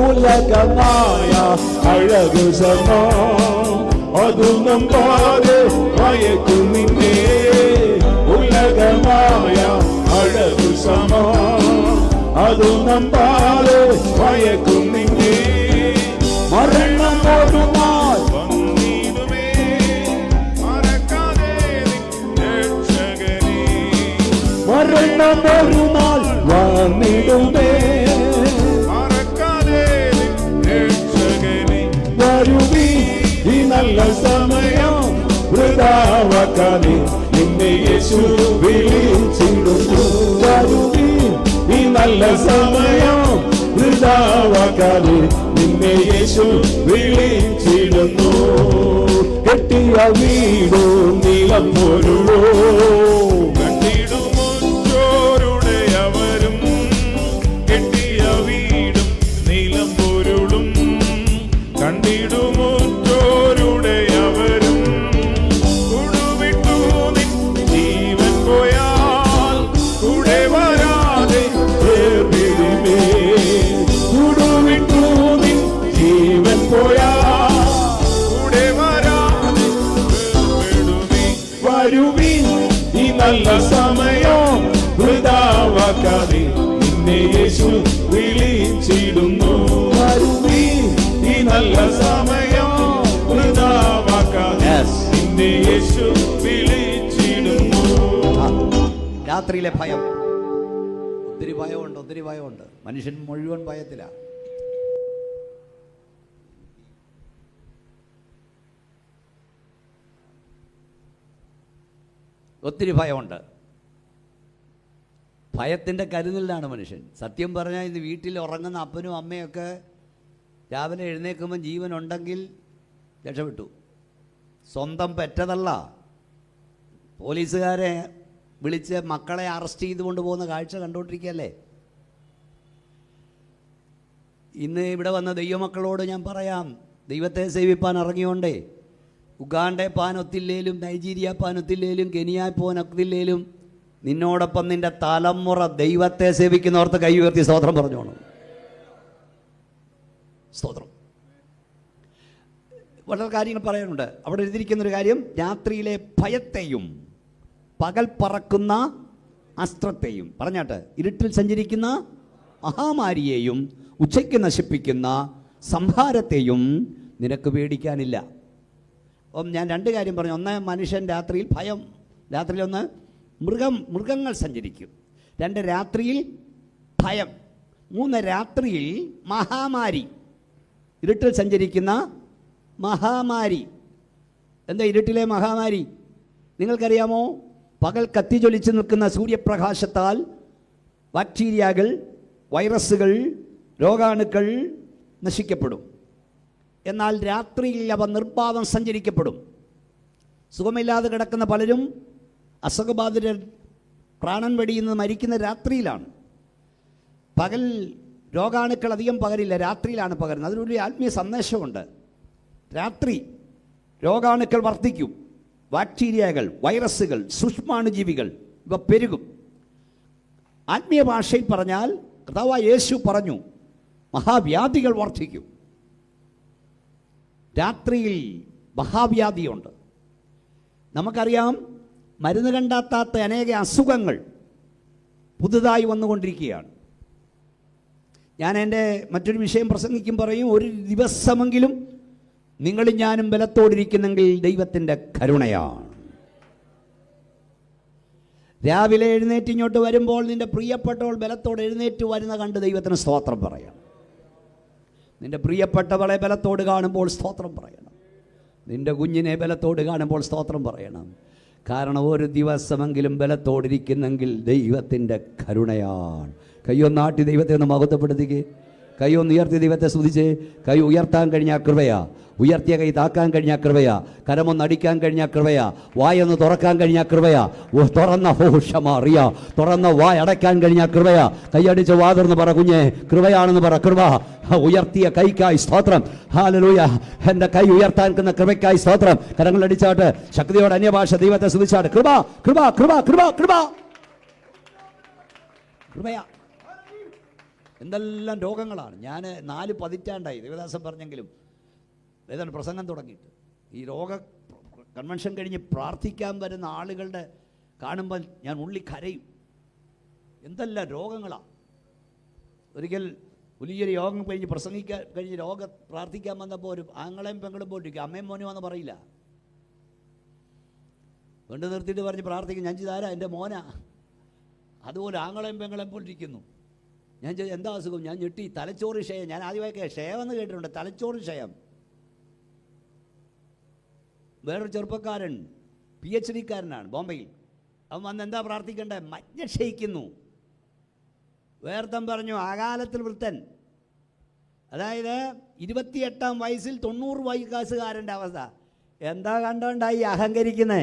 ഉലകമായ അഴകു സമോ അതു നമ്പാതെ മയക്കും നിന്നെ. ഉലകമായ അഴകു സമോ അതു നമ്പാതെ മയക്കും നിന്നെ. മരണം ഒരു നാൾ വന്നിടുമേ, മറക്കാതെ രക്ഷകനേ. മരണം ഒരു നാൾ വന്നിടുമേ, ഈ നല്ല സമയം വൃഥാവാക്കാതെ നിന്നെ യേശു വിളിച്ചിടുന്നു. ഈ നല്ല സമയം വൃഥാവാക്കാതെ നിന്നെ യേശു വിളിച്ചിടുന്നു. കെട്ടിയ വീടോ നീളം പോരുളോ, കണ്ടിടുമോരുടെയവരും. കെട്ടിയ വീടും നീളം പോരുളും, കണ്ടിടുമോരുടെയവരും. കൂടുവിട്ടു നിൻ ജീവൻ പോയാൽ കൂടെ വരാതെ വേർപിരിമേ. കൂടുവിട്ടു നിൻ ജീവൻ പോയാൽ കൂടെ വരാതെ വേർപിടുമേ. വരുവിൻ ഈ നല്ല സമയം വൃഥാവാക്കാതെ നിന്നെ യേശു വിളിച്ചിടുന്നു. വരുവിൻ ഈ നല്ല സമയം യേശു വിളിച്ചിടുന്നു. രാത്രിയിലെ ഭയം, ഒത്തിരി ഭയമുണ്ട്. മനുഷ്യൻ മുഴുവൻ ഭയത്തിലാണ്. ഒത്തിരി ഭയമുണ്ട്. ഭയത്തിൻ്റെ കരുതലിലാണ് മനുഷ്യൻ. സത്യം പറഞ്ഞാൽ ഇന്ന് വീട്ടിൽ ഉറങ്ങുന്ന അപ്പനും അമ്മയൊക്കെ രാവിലെ എഴുന്നേൽക്കുമ്പോൾ ജീവനുണ്ടെങ്കിൽ രക്ഷപ്പെട്ടു. സ്വന്തം പെറ്റതല്ല, പോലീസുകാരെ വിളിച്ച് മക്കളെ അറസ്റ്റ് ചെയ്തുകൊണ്ട് പോകുന്ന കാഴ്ച കണ്ടുകൊണ്ടിരിക്കുകയല്ലേ. ഇന്ന് ഇവിടെ വന്ന ദൈവമക്കളോട് ഞാൻ പറയാം, ദൈവത്തെ സേവിപ്പാൻ ഇറങ്ങിയോണ്ടേ ഉഗാണ്ടെ പാനൊത്തില്ലേലും നൈജീരിയ പാനൊത്തില്ലേലും കെനിയ പോനൊത്തില്ലേലും നിന്നോടൊപ്പം നിന്റെ തലമുറ ദൈവത്തെ സേവിക്കുന്നവർക്ക് കൈ ഉയർത്തി സ്തോത്രം പറഞ്ഞോണം. സ്തോത്രം. വളരെ കാര്യങ്ങൾ പറയാനുണ്ട്. അവിടെ എഴുതിയിരിക്കുന്നൊരു കാര്യം, രാത്രിയിലെ ഭയത്തെയും പകൽ പറക്കുന്ന അസ്ത്രത്തെയും പറഞ്ഞാട്ട്, ഇരുട്ടിൽ സഞ്ചരിക്കുന്ന മഹാമാരിയെയും ഉച്ചയ്ക്ക് നശിപ്പിക്കുന്ന സംഹാരത്തെയും നിനക്ക് പേടിക്കാനില്ല. അപ്പം ഞാൻ രണ്ട് കാര്യം പറഞ്ഞു. ഒന്ന്, മനുഷ്യൻ രാത്രിയിൽ ഭയം, രാത്രിയിൽ ഒന്ന് മൃഗങ്ങൾ സഞ്ചരിക്കും. രണ്ട്, രാത്രിയിൽ ഭയം. മൂന്ന്, രാത്രിയിൽ മഹാമാരി, ഇരുട്ടിൽ സഞ്ചരിക്കുന്ന മഹാമാരി. എന്താ ഇരുട്ടിലെ മഹാമാരി? നിങ്ങൾക്കറിയാമോ? പകൽ കത്തിജ്വലിച്ച് നിൽക്കുന്ന സൂര്യപ്രകാശത്താൽ ബാക്ടീരിയകൾ, വൈറസുകൾ, രോഗാണുക്കൾ നശിക്കപ്പെടും. എന്നാൽ രാത്രിയിൽ അവ നിർബാധം സഞ്ചരിക്കപ്പെടും. സുഖമില്ലാതെ കിടക്കുന്ന പലരും അസുഖബാധിതർ പ്രാണൻ വെടിയുന്നത് മരിക്കുന്ന രാത്രിയിലാണ്. പകൽ രോഗാണുക്കൾ അധികം പകരില്ല, രാത്രിയിലാണ് പകരുന്നത്. അതിനൊരു ആത്മീയ സന്ദേശമുണ്ട്. രാത്രി രോഗാണുക്കൾ വർദ്ധിക്കും, ബാക്ടീരിയകൾ, വൈറസുകൾ, സൂക്ഷ്മാണുജീവികൾ ഇവ പെരുകും. ആത്മീയ ഭാഷയിൽ പറഞ്ഞാൽ കർത്താവായ യേശു പറഞ്ഞു, മഹാവ്യാധികൾ വർദ്ധിക്കും. രാത്രിയിൽ മഹാവ്യാധിയുണ്ട്. നമുക്കറിയാം, മരുന്ന് കണ്ടെത്താത്ത അനേക അസുഖങ്ങൾ പുതുതായി വന്നുകൊണ്ടിരിക്കുകയാണ്. ഞാൻ എൻ്റെ മറ്റൊരു വിഷയം പ്രസംഗിക്കും പറയും, ഒരു ദിവസമെങ്കിലും നിങ്ങളും ഞാനും ബലത്തോടിരിക്കുന്നെങ്കിൽ ദൈവത്തിൻ്റെ കരുണയാണ്. രാവിലെ എഴുന്നേറ്റ് ഇങ്ങോട്ട് വരുമ്പോൾ നിൻ്റെ പ്രിയപ്പെട്ടവൾ ബലത്തോട് എഴുന്നേറ്റ് വരുന്ന കണ്ട് ദൈവത്തിന് സ്തോത്രം പറയണം. നിൻ്റെ പ്രിയപ്പെട്ടവളെ ബലത്തോട് കാണുമ്പോൾ സ്തോത്രം പറയണം. നിൻ്റെ കുഞ്ഞിനെ ബലത്തോട് കാണുമ്പോൾ സ്തോത്രം പറയണം. കാരണം ഒരു ദിവസമെങ്കിലും ബലത്തോടിരിക്കുന്നെങ്കിൽ ദൈവത്തിൻ്റെ കരുണയാണ്. കയ്യൊന്നാട്ടി ദൈവത്തെ ഒന്ന് മഹത്വപ്പെടുത്തിക്കേ. കൈയൊന്ന് ഉയർത്തി ദൈവത്തെ സ്തുതിച്ച്. കൈ ഉയർത്താൻ കഴിഞ്ഞാൽ കൃപയാ, ഉയർത്തിയ കൈ താക്കാൻ കഴിഞ്ഞാൽ കൃപയാ, കരമൊന്നടിക്കാൻ കഴിഞ്ഞാൽ കൃപയാ, വായൊന്ന് തുറക്കാൻ കഴിഞ്ഞാൽ കൃപയാ, തുറന്ന ഹോഷമാറിയ തുറന്ന വായ അടയ്ക്കാൻ കഴിഞ്ഞാൽ കൃപയാ. കൈയടിച്ച് വാതിർന്ന് പറ, കുഞ്ഞെ കൃപയാണെന്ന് പറ. കൃപ ഉയർത്തിയ കൈക്കായി സ്തോത്രം. ഹല്ലേലൂയ. എൻ്റെ കൈ ഉയർത്താൻ നിൽക്കുന്ന കൃപയ്ക്കായി സ്തോത്രം. കരങ്ങളടിച്ചാട്ട് ശക്തിയോടെ അന്യഭാഷ ദൈവത്തെ സ്തുതിച്ചാട്ട്. കൃപ കൃപ കൃപ കൃപ കൃപ കൃപയാ. എന്തെല്ലാം രോഗങ്ങളാണ്. ഞാൻ 4 പതിറ്റാണ്ടായി ദേവദാസൻ പറഞ്ഞെങ്കിലും ഏതാണ് പ്രസംഗം തുടങ്ങിയിട്ട്. ഈ രോഗ കൺവെൻഷൻ കഴിഞ്ഞ് പ്രാർത്ഥിക്കാൻ വരുന്ന ആളുകളുടെ കാണുമ്പോൾ ഞാൻ ഉള്ളി കരയും. എന്തെല്ലാം രോഗങ്ങളാണ്. ഒരിക്കൽ വലിയൊരു യോഗം കഴിഞ്ഞ് പ്രസംഗിക്കാൻ കഴിഞ്ഞ് പ്രാർത്ഥിക്കാൻ വന്നപ്പോൾ ഒരു ആങ്ങളെയും പെങ്ങളും പോയിട്ടിരിക്കും, അമ്മയും മോനും എന്ന് പറയില്ല. കൊണ്ട് നിർത്തിയിട്ട് പറഞ്ഞ് പ്രാർത്ഥിക്കും. ഞാൻ ചെയ്താരാ? എൻ്റെ മോനാ. അതുപോലെ ആങ്ങളെയും പെങ്ങളെയും പോലിരിക്കുന്നു. ഞാൻ എന്താ അസുഖം? ഞാൻ ഞെട്ടി. തലച്ചോറ് ക്ഷയം. ഞാൻ ആദ്യമായൊക്കെ ക്ഷയമെന്ന് കേട്ടിട്ടുണ്ട്, തലച്ചോറ് ക്ഷയം. വേറൊരു ചെറുപ്പക്കാരൻ PhD കാരനാണ് ബോംബെയിൽ. അവൻ വന്ന് എന്താ പ്രാർത്ഥിക്കണ്ടേ? മജ്ഞ ക്ഷയിക്കുന്നു. വേർത്തം പറഞ്ഞു അകാലത്തിൽ വൃത്തൻ. അതായത് 28-ാം വയസ്സിൽ 90 വയസ്സുകാരൻ്റെ അവസ്ഥ. എന്താ കണ്ടോണ്ടായി അഹങ്കരിക്കുന്നേ?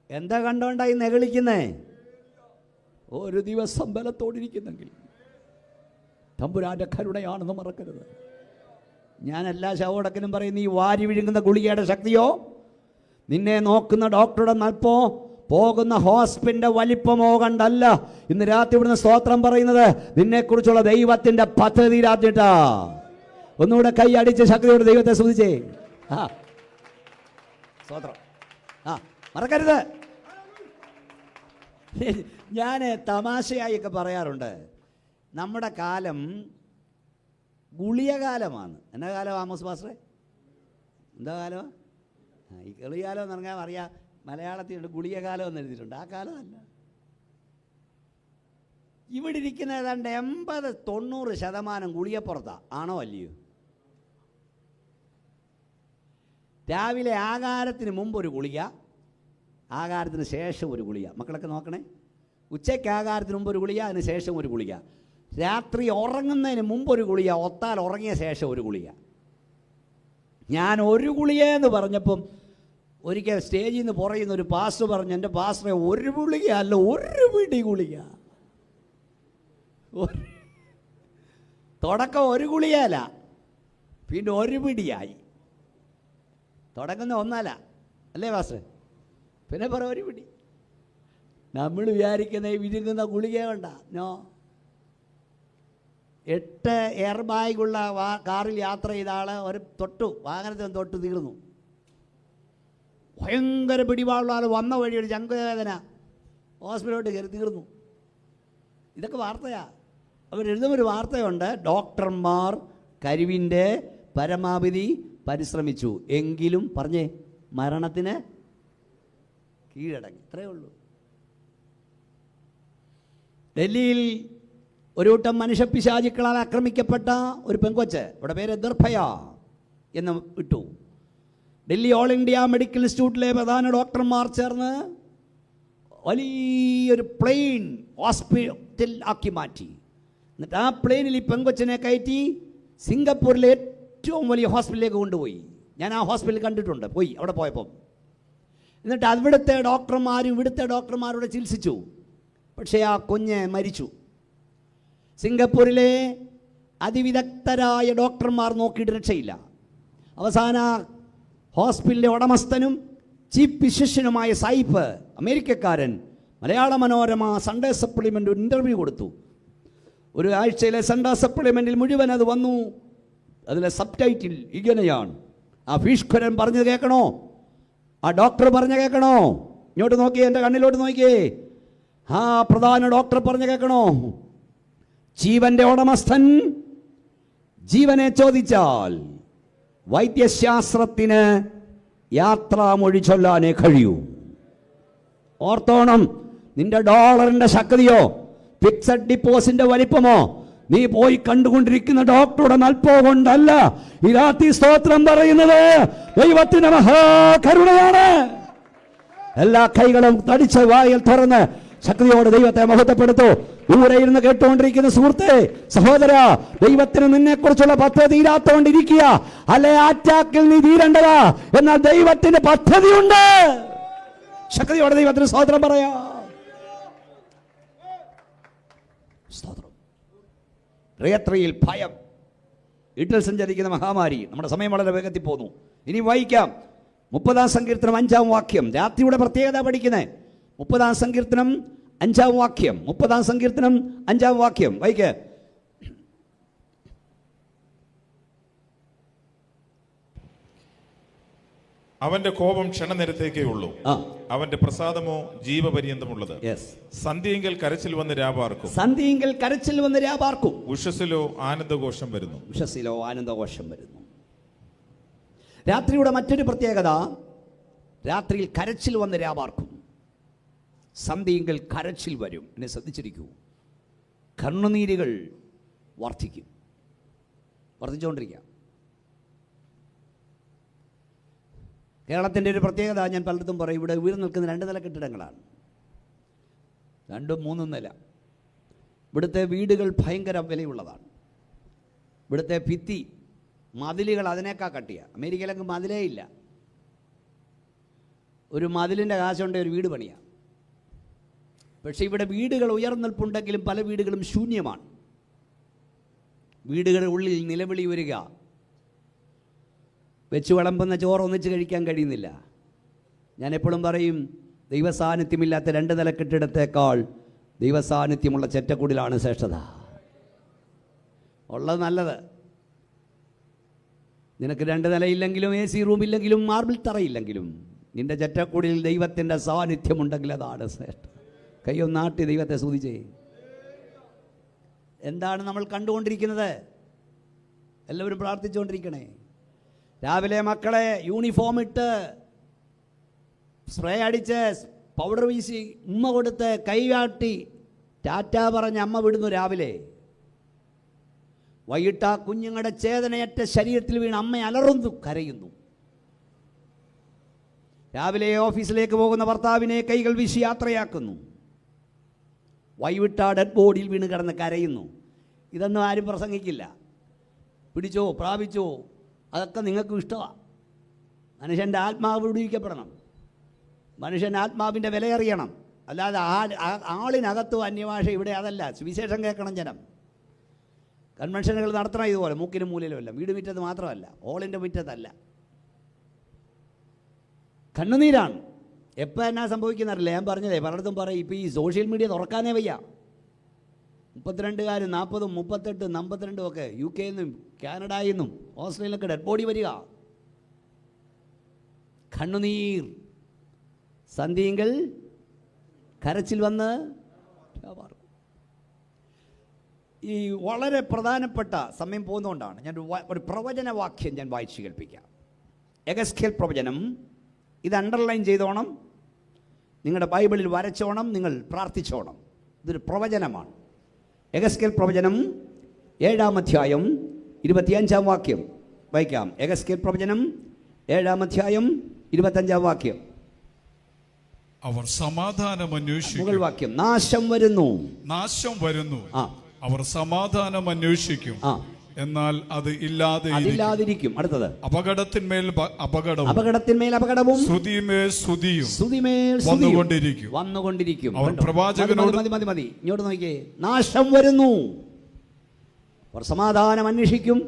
എന്താ കണ്ടോണ്ടായി നെകളിക്കുന്നേ? ഒരു ദിവസം ബലത്തോടിരിക്കുന്നെങ്കിൽ തമ്പുരാൻ്റെ കരുണയാണെന്ന് മറക്കരുത്. ഞാൻ എല്ലാ ശവടക്കനും പറയും, നീ വാരി വിഴുങ്ങുന്ന ഗുളികയുടെ ശക്തിയോ, നിന്നെ നോക്കുന്ന ഡോക്ടറുടെ നൽപ്പോ, പോകുന്ന ഹോസ്പിറ്റലിന്റെ വലിപ്പമോ കണ്ടല്ല ഇന്ന് രാത്രി ഇവിടുന്ന് സ്തോത്രം പറയുന്നത്. നിന്നെക്കുറിച്ചുള്ള ദൈവത്തിന്റെ പദ്ധതി രാജ്ഞിട്ടാ. ഒന്നുകൂടെ കൈ അടിച്ച് ശക്തിയോട് ദൈവത്തെ സ്തുതിച്ചേ. സ്തോത്രം. മറക്കരുത്. ഞാൻ തമാശയായൊക്കെ പറയാറുണ്ട്, നമ്മുടെ കാലം ഗുളിയ കാലമാണ്. എന്നാ കാലം ആമോസ് പാസ്റ്ററെ? എന്താ കാലമാണ്? ഈ കളികാലം എന്ന് പറഞ്ഞാൽ അറിയാം, മലയാളത്തിലുണ്ട് ഗുളികകാലം എന്ന് എഴുതിയിട്ടുണ്ട്. ആ കാലമല്ല. ഇവിടെ ഇരിക്കുന്ന ഏതാണ്ട് 80-90% ഗുളികപ്പുറത്താണ്. ആണോ അല്ലയോ? രാവിലെ ആഹാരത്തിന് മുമ്പ് ഒരു ഗുളിക, ആഹാരത്തിന് ശേഷം ഒരു ഗുളിക. മക്കളൊക്കെ നോക്കണേ. ഉച്ചയ്ക്ക് ആഹാരത്തിന് മുമ്പ് ഒരു ഗുളിക, അതിന് ശേഷം ഒരു ഗുളിക. രാത്രി ഉറങ്ങുന്നതിന് മുമ്പ് ഒരു ഗുളിക, ഒത്താൽ ഉറങ്ങിയ ശേഷം ഒരു ഗുളിക. ഞാൻ ഒരു ഗുളികയെന്ന് പറഞ്ഞപ്പം ഒരിക്കൽ സ്റ്റേജിൽ നിന്ന് പുറയുന്ന ഒരു പാസ്റ്റർ പറഞ്ഞു, എൻ്റെ പാസ്റ്ററെ ഒരു ഗുളിക അല്ല, ഒരു പിടി ഗുളിക. തുടക്കം ഒരു ഗുളികയല്ല, പിന്നെ ഒരു പിടിയായി. തുടങ്ങുന്ന ഒന്നല്ല അല്ലേ പാസ്റ്റർ? പിന്നെ പറ ഒരു പിടി. നമ്മൾ വിചാരിക്കുന്ന വിരുങ്ങുന്ന ഗുളിക കൊണ്ടാ. നോ. 8 എയർ ബാഗുള്ള കാറിൽ യാത്ര ചെയ്ത ആൾ ഒരു വാഹനത്തിന് തൊട്ട് തീർന്നു. ഭയങ്കര പിടിപാടുള്ള ആൾ വന്ന വഴി ഒരു ചങ്കുവേദന, ഹോസ്പിറ്റലോട്ട് കയറി തീർന്നു. ഇതൊക്കെ വാർത്തയാ. അവരെഴുതുന്നൊരു വാർത്തയുണ്ട്, ഡോക്ടർമാർ കഴിവിൻ്റെ പരമാവധി പരിശ്രമിച്ചു, എങ്കിലും പറഞ്ഞേ മരണത്തിന് കീഴടങ്ങി. ഇത്രയേ ഉള്ളൂ. ഡൽഹിയിൽ ഒരു കൂട്ടം മനുഷ്യപ്പിശാചുക്കളാൽ ആക്രമിക്കപ്പെട്ട ഒരു പെങ്കൊച്ച്, ഇവിടെ പേര് നിർഭയ എന്ന് ഇട്ടു. ഡൽഹി ഓൾ ഇന്ത്യ മെഡിക്കൽ ഇൻസ്റ്റിറ്റ്യൂട്ടിലെ പ്രധാന ഡോക്ടർമാർ ചേർന്ന് വലിയൊരു പ്ലെയിൻ ഹോസ്പിറ്റൽ ആക്കി മാറ്റി. എന്നിട്ട് ആ പ്ലെയിനിൽ ഈ പെങ്കൊച്ചിനെ കയറ്റി സിംഗപ്പൂരിലെ ഏറ്റവും വലിയ ഹോസ്പിറ്റലിലേക്ക് കൊണ്ടുപോയി. ഞാൻ ആ ഹോസ്പിറ്റൽ കണ്ടിട്ടുണ്ട്, പോയി അവിടെ പോയപ്പം. എന്നിട്ട് അവിടുത്തെ ഡോക്ടർമാരും ഇവിടുത്തെ ഡോക്ടർമാരോട് ചികിത്സിച്ചു. പക്ഷേ ആ കുഞ്ഞ് മരിച്ചു. സിംഗപ്പൂരിലെ അതിവിദഗ്ധരായ ഡോക്ടർമാർ നോക്കിയിട്ട് രക്ഷയില്ല. അവസാന ഹോസ്പിറ്റലിലെ ഉടമസ്ഥനും ചീഫ് ഫിസിഷ്യനുമായ സായിപ്പ്, അമേരിക്കക്കാരൻ, മലയാള മനോരമ സൺഡേ സപ്ലിമെൻ്റ് ഒരു ഇൻ്റർവ്യൂ കൊടുത്തു. ഒരു ആഴ്ചയിലെ സൺഡേ സപ്ലിമെൻറ്റിൽ മുഴുവൻ അത് വന്നു. അതിലെ സബ് ടൈറ്റിൽ ഇങ്ങനെയാണ്, ആ ഭീഷ്കരൻ പറഞ്ഞത് കേൾക്കണോ, ആ ഡോക്ടർ പറഞ്ഞ കേൾക്കണോ, ഇങ്ങോട്ട് നോക്കിയേ, എൻ്റെ കണ്ണിലോട്ട് നോക്കിയേ, ആ പ്രധാന ഡോക്ടർ പറഞ്ഞ കേൾക്കണോ, ജീവന്റെ ഉടമസ്ഥൻ ജീവനെ ചോദിച്ചാൽ വൈദ്യശാസ്ത്രത്തിന് യാത്രാമൊഴി ചൊല്ലാനേ കഴിയൂ. ഓർത്തോണം, നിന്റെ ഡോളറിന്റെ ശക്തിയോ ഫിക്സഡ് ഡിപ്പോസിന്റെ വലിപ്പമോ നീ പോയി കണ്ടുകൊണ്ടിരിക്കുന്ന ഡോക്ടറുടെ നൽപ്പോ കൊണ്ടല്ല ഈ രാത്രി സ്തോത്രം പറയുന്നത് ദൈവത്തിന്റെ മഹാകരുണയാണ്. എല്ലാ കൈകളും തടിച്ച വായിൽ തുറന്ന് ശക്തിയോടെ ദൈവത്തെ മഹത്വപ്പെടുത്തൂ. ദൂരെ ഇരുന്ന് കേട്ടുകൊണ്ടിരിക്കുന്ന സുഹൃത്തെ, സഹോദര, ദൈവത്തിന് നിന്നെ കുറിച്ചുള്ള പദ്ധതി തീരാത്തോണ്ടിരിക്കുക അല്ലെ അറ്റാക്കിൽ നീ തീരേണ്ടതാ. എന്നാൽ ദൈവത്തിന്റെ പദ്ധതിയുണ്ട്. ശക്തിയോടെ ദൈവത്തിന് സ്തോത്രം പറയാ. സ്തോത്രം. രാത്രിയിൽ ഭയം, വീട്ടിൽ സഞ്ചരിക്കുന്ന മഹാമാരി. നമ്മുടെ സമയം വളരെ വേഗത്തിൽ പോന്നു. ഇനി വായിക്കാം 30-ാം സങ്കീർത്തനം 5-ാം വാക്യം. രാത്രിയുടെ പ്രത്യേകത പഠിക്കുന്നേ. 30-ാം സങ്കീർത്തനം 5-ാം വാക്യം. 30-ാം സങ്കീർത്തനം 5-ാം വാക്യം വായിക്ക്. അവന്റെ കോപം ക്ഷണനേരത്തേക്കേ ഉള്ളൂ, അവന്റെ പ്രസാദമോ ജീവപര്യന്തമുള്ളത്. സന്ധ്യയെങ്കിൽ കരച്ചിൽ വന്ന് രാപാർക്കും, സന്ധ്യയെങ്കിൽ കരച്ചിൽ വന്ന് രാപാർക്കും. ഉഷസ്സിലോ ആനന്ദഘോഷം വരുന്നു, ഉഷസ്സിലോ ആനന്ദഘോഷം വരുന്നു. രാത്രിയുടെ മറ്റൊരു പ്രത്യേകത, രാത്രിയിൽ കരച്ചിൽ വന്ന് രാപാർക്കും, സന്ധ്യയെങ്കിൽ കരച്ചിൽ വരും. എന്നെ ശ്രദ്ധിച്ചിരിക്കൂ. കണ്ണുനീരുകൾ വർദ്ധിച്ചുകൊണ്ടിരിക്കുക. കേരളത്തിൻ്റെ ഒരു പ്രത്യേകത ഞാൻ പലയിടത്തും പറയും, ഇവിടെ ഉയർന്നു നിൽക്കുന്ന 2 നില കെട്ടിടങ്ങളാണ്, 2-3 നില. ഇവിടുത്തെ വീടുകൾ ഭയങ്കര വിലയുള്ളതാണ്. ഇവിടുത്തെ ഭിത്തി മതിലുകൾ അതിനേക്കാൾ കട്ടിയ. അമേരിക്കയിലൊക്കെ മതിലേ ഇല്ല. ഒരു മതിലിൻ്റെ കാശുകൊണ്ട് ഒരു വീട് പണിയാം. പക്ഷേ ഇവിടെ വീടുകൾ ഉയർന്നിൽപ്പുണ്ടെങ്കിലും പല വീടുകളും ശൂന്യമാണ്. വീടുകളുടെ ഉള്ളിൽ നിലവിളി വരിക, വെച്ച് വിളമ്പുന്ന ചോറ് ഒന്നിച്ച് കഴിക്കാൻ കഴിയുന്നില്ല. ഞാൻ എപ്പോഴും പറയും, ദൈവസാന്നിധ്യമില്ലാത്ത 2 നില കെട്ടിടത്തേക്കാൾ ദൈവസാന്നിധ്യമുള്ള ചെറ്റക്കുടിലാണ് ശ്രേഷ്ഠത. ഉള്ളത് നല്ലത്. നിനക്ക് 2 നിലയില്ലെങ്കിലും AC റൂമില്ലെങ്കിലും മാർബിൾ തറയില്ലെങ്കിലും നിന്റെ ചെറ്റക്കുടിൽ ദൈവത്തിൻ്റെ സാന്നിധ്യമുണ്ടെങ്കിൽ അതാണ് ശ്രേഷ്ഠം. കയ്യൊന്നാട്ടി ദൈവത്തെ സ്തുതിച്ചേ. എന്താണ് നമ്മൾ കണ്ടുകൊണ്ടിരിക്കുന്നത്? എല്ലാവരും പ്രാർത്ഥിച്ചുകൊണ്ടിരിക്കണേ. രാവിലെ മക്കളെ യൂണിഫോം ഇട്ട് സ്പ്രേ അടിച്ച് പൗഡർ വീശി ഉമ്മ കൊടുത്ത് കൈകാട്ടി ടാറ്റ പറഞ്ഞ് അമ്മ വിടുന്നു രാവിലെ. വൈകിട്ട് ആ കുഞ്ഞുങ്ങളുടെ ചേതനയറ്റ ശരീരത്തിൽ വീണ് അമ്മ അലറുന്നു, കരയുന്നു. രാവിലെ ഓഫീസിലേക്ക് പോകുന്ന ഭർത്താവിനെ കൈകൾ വീശി യാത്രയാക്കുന്നു. വൈകിട്ട് ആ ഡെഡ് ബോഡിയിൽ വീണ് കിടന്ന് കരയുന്നു. ഇതൊന്നും ആരും പ്രസംഗിക്കില്ല. പിടിച്ചോ പ്രാപിച്ചോ അതൊക്കെ നിങ്ങൾക്കും ഇഷ്ടമാണ്. മനുഷ്യൻ്റെ ആത്മാവ് വിടുവിക്കപ്പെടണം. മനുഷ്യൻ്റെ ആത്മാവിൻ്റെ വിലയറിയണം. അല്ലാതെ ആളിനകത്തും അന്യഭാഷ ഇവിടെ അതല്ല. സുവിശേഷം കേൾക്കണം ജനം. കൺവെൻഷനുകൾ നടത്തണം ഇതുപോലെ മൂക്കിനും മൂലയിലും അല്ല. വീട് മുറ്റത്ത് മാത്രമല്ല, ഹോളിൻ്റെ മുറ്റത്തല്ല. കണ്ണുനീരാണ്. എപ്പോൾ എന്നാ സംഭവിക്കുന്നറിയില്ല. ഞാൻ പറഞ്ഞതേ പലയിടത്തും പറയും. ഇപ്പോൾ ഈ സോഷ്യൽ മീഡിയ തുറക്കാനേ വയ്യ. 32 40 38 52 ഒക്കെ UK നിന്നും കാനഡയിൽ നിന്നും ഓസ്ട്രേലിയയിലൊക്കെ ഡെഡ് ബോഡി വരിക. കണ്ണുനീർ സന്ധിയെങ്കിൽ കരച്ചിൽ വന്ന് ഈ വളരെ പ്രധാനപ്പെട്ട സമയം പോകുന്നതുകൊണ്ടാണ് ഞാൻ ഒരു പ്രവചന വാക്യം ഞാൻ വായിച്ചു കേൾപ്പിക്കാം. എഗസ്കേൽ പ്രവചനം. ഇത് അണ്ടർലൈൻ ചെയ്തോണം, നിങ്ങളുടെ ബൈബിളിൽ വരച്ചോണം, നിങ്ങൾ പ്രാർത്ഥിച്ചോണം. ഇതൊരു പ്രവചനമാണ്. എഗസ്കേൽ പ്രവചനം 7-ാം അധ്യായം 25-ാം വാക്യം വായിക്കാം. എഗസ്കേൽ പ്രവചനം 7-ാം അധ്യായം 25-ാം വാക്യം. അവർ സമാധാനം അന്വേഷിക്കും. മുകൾ വാക്യം. നാശം വരുന്നു. നാശം വരുന്നു. അവർ സമാധാനം അന്വേഷിക്കും, എന്നാൽ അത് ഇല്ലാതിരിക്കും. അടുത്തത്. അപകടത്തിന്മേൽ അപകടവും, അപകടത്തിന്മേൽ അപകടവും, സ്തുതിമേൽ സ്തുതിയും, സ്തുതിമേൽ വന്നുകൊണ്ടിരിക്കും. അവർ പ്രവാചകനോട് മതി ഇങ്ങോട്ട് നോക്കിയേ. നാശം വരുന്നു. അവർ സമാധാനം അന്വേഷിക്കും,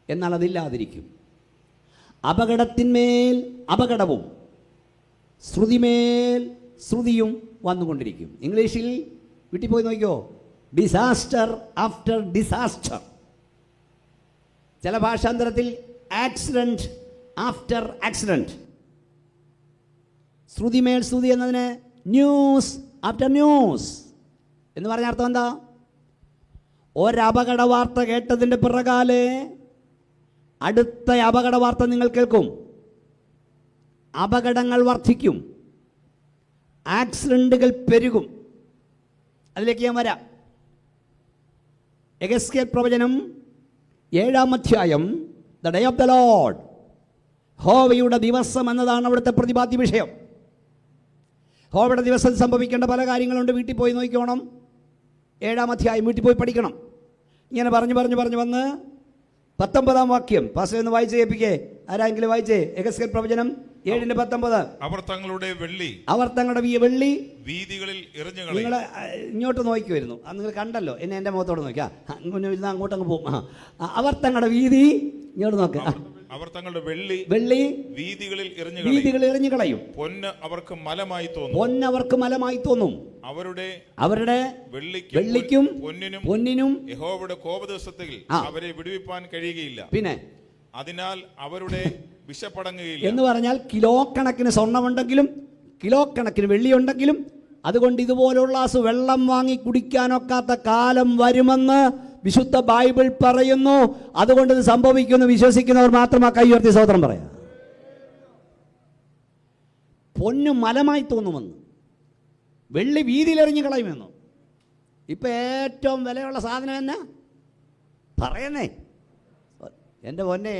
എന്നാൽ അതില്ലാതിരിക്കും. അപകടത്തിന്മേൽ അപകടവും ശ്രുതിമേൽ ശ്രുതിയും വന്നുകൊണ്ടിരിക്കും. ഇംഗ്ലീഷിൽ വീട്ടിൽ പോയി നോക്കിയോ. Disaster after disaster. ചില ഭാഷാന്തരത്തിൽ ആക്സിഡൻറ്റ് ആഫ്റ്റർ ആക്സിഡൻറ്റ്. ശ്രുതിമേൽ ശ്രുതി എന്നതിന് ന്യൂസ് ആഫ്റ്റർ ന്യൂസ് എന്ന് പറഞ്ഞ അർത്ഥം എന്താ? ഒരപകട വാർത്ത കേട്ടതിൻ്റെ പിറകാലെ അടുത്ത അപകട വാർത്ത നിങ്ങൾ കേൾക്കും. അപകടങ്ങൾ വർദ്ധിക്കും, ആക്സിഡൻറ്റുകൾ പെരുകും. അതിലേക്ക് ഞാൻ വരാം. എഗസ്കേൽ പ്രവചനം 7-ാം അധ്യായം. The day of the Lord. യഹോവയുടെ ദിവസം എന്നതാണ് അവിടുത്തെ പ്രതിപാദ്യ വിഷയം. യഹോവയുടെ ദിവസം സംഭവിക്കേണ്ട പല കാര്യങ്ങളുണ്ട്. വീട്ടിൽ പോയി നോക്കിക്കോണം. 7-ാം അധ്യായം വീട്ടിൽ പോയി പഠിക്കണം. ഇങ്ങനെ പറഞ്ഞു വന്ന് 19-ാം വാക്യം പാസ്റ്റർ ഒന്ന് വായിച്ച് കേൾപ്പിക്കേ. ആരെങ്കിലും വായിച്ചേ. എഗസ്കേൽ പ്രവചനം 7:19. അവർ തങ്ങളുടെ വെള്ളി വീതികളിൽ എറിഞ്ഞു. നിങ്ങൾ ഇങ്ങോട്ട് നോക്കുമായിരുന്നു. നിങ്ങൾ കണ്ടല്ലോ എന്നെ. എൻ്റെ മുഖത്തോട് നോക്കിയാ അങ്ങോട്ടങ്ങ് പോകും. അവർ തങ്ങളുടെ വീതി ഇങ്ങോട്ട് നോക്കുക. അവർ തങ്ങളുടെ വെള്ളി വീതികളിൽ എറിഞ്ഞു കളയും. പൊന്ന് അവർക്ക് മലമായി തോന്നും. അവരുടെ വെള്ളിക്കും പൊന്നിനും യഹോവയുടെ കോപദിവസത്തിൽ അവരെ വിടുവിപ്പാൻ കഴിയുകയില്ല. പിന്നെ അതിനാൽ അവരുടെ വിശപ്പടങ്ങുകയില്ല എന്ന് പറഞ്ഞാൽ കിലോ കണക്കിന് സ്വർണ്ണമുണ്ടെങ്കിലും കിലോ കണക്കിന് വെള്ളിയുണ്ടെങ്കിലും അതുകൊണ്ട് ഇതുപോലുള്ള വെള്ളം വാങ്ങി കുടിക്കാനൊക്കാത്ത കാലം വരുമെന്ന് വിശുദ്ധ ബൈബിൾ പറയുന്നു. അതുകൊണ്ട് ഇത് സംഭവിക്കുന്നു വിശ്വസിക്കുന്നവർ മാത്രം ആ കൈ ഉയർത്തി സ്തോത്രം പറയാം. പൊന്നു മലമായി തോന്നുമെന്ന്, വെള്ളി വീതിയിലെറിഞ്ഞു കളയുമെന്ന്. ഇപ്പം ഏറ്റവും വിലയുള്ള സാധനം എന്നാ പറയുന്നേ? എൻ്റെ പൊന്നെ,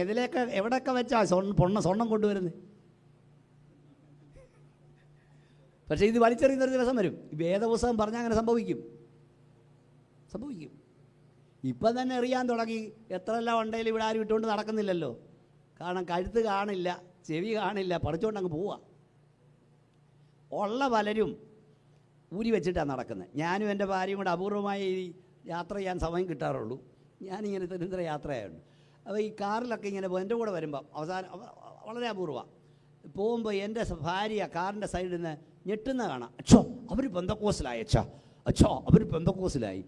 എവിടെയൊക്കെ വെച്ചാ സ്വർണം കൊണ്ടുവരുന്നത്? പക്ഷേ ഇത് വലിച്ചെറിയുന്നൊരു ദിവസം വരും. ഈ വേദപുസ്തകം പറഞ്ഞാൽ അങ്ങനെ സംഭവിക്കും. ഇപ്പം തന്നെ എറിയാൻ തുടങ്ങി. എത്രയെല്ലാം ഉണ്ടെങ്കിലും ഇവിടെ ആരും ഇട്ടുകൊണ്ട് നടക്കുന്നില്ലല്ലോ. കാരണം കഴുത്ത് കാണില്ല, ചെവി കാണില്ല, പറിച്ചുകൊണ്ട് അങ്ങ് പോവുക. ഉള്ള പലരും ഊരി വെച്ചിട്ടാണ് നടക്കുന്നത്. ഞാനും എൻ്റെ ഭാര്യയും കൂടെ അപൂർവമായി യാത്ര ചെയ്യാൻ സമയം കിട്ടാറുള്ളൂ. ഞാനിങ്ങനെ ഇത്ര യാത്രയായുണ്ട്. അപ്പോൾ ഈ കാറിലൊക്കെ ഇങ്ങനെ എൻ്റെ കൂടെ വരുമ്പം അവസാനം വളരെ അപൂർവമാണ് പോകുമ്പോൾ എൻ്റെ ഭാര്യ കാറിൻ്റെ സൈഡിൽ നിന്ന് ഞെട്ടുന്ന കാണാം. അച്ഛോ അവർ പെന്തക്കോസിലായി, അച്ഛോ അവർ പെന്തക്കോസിലായി.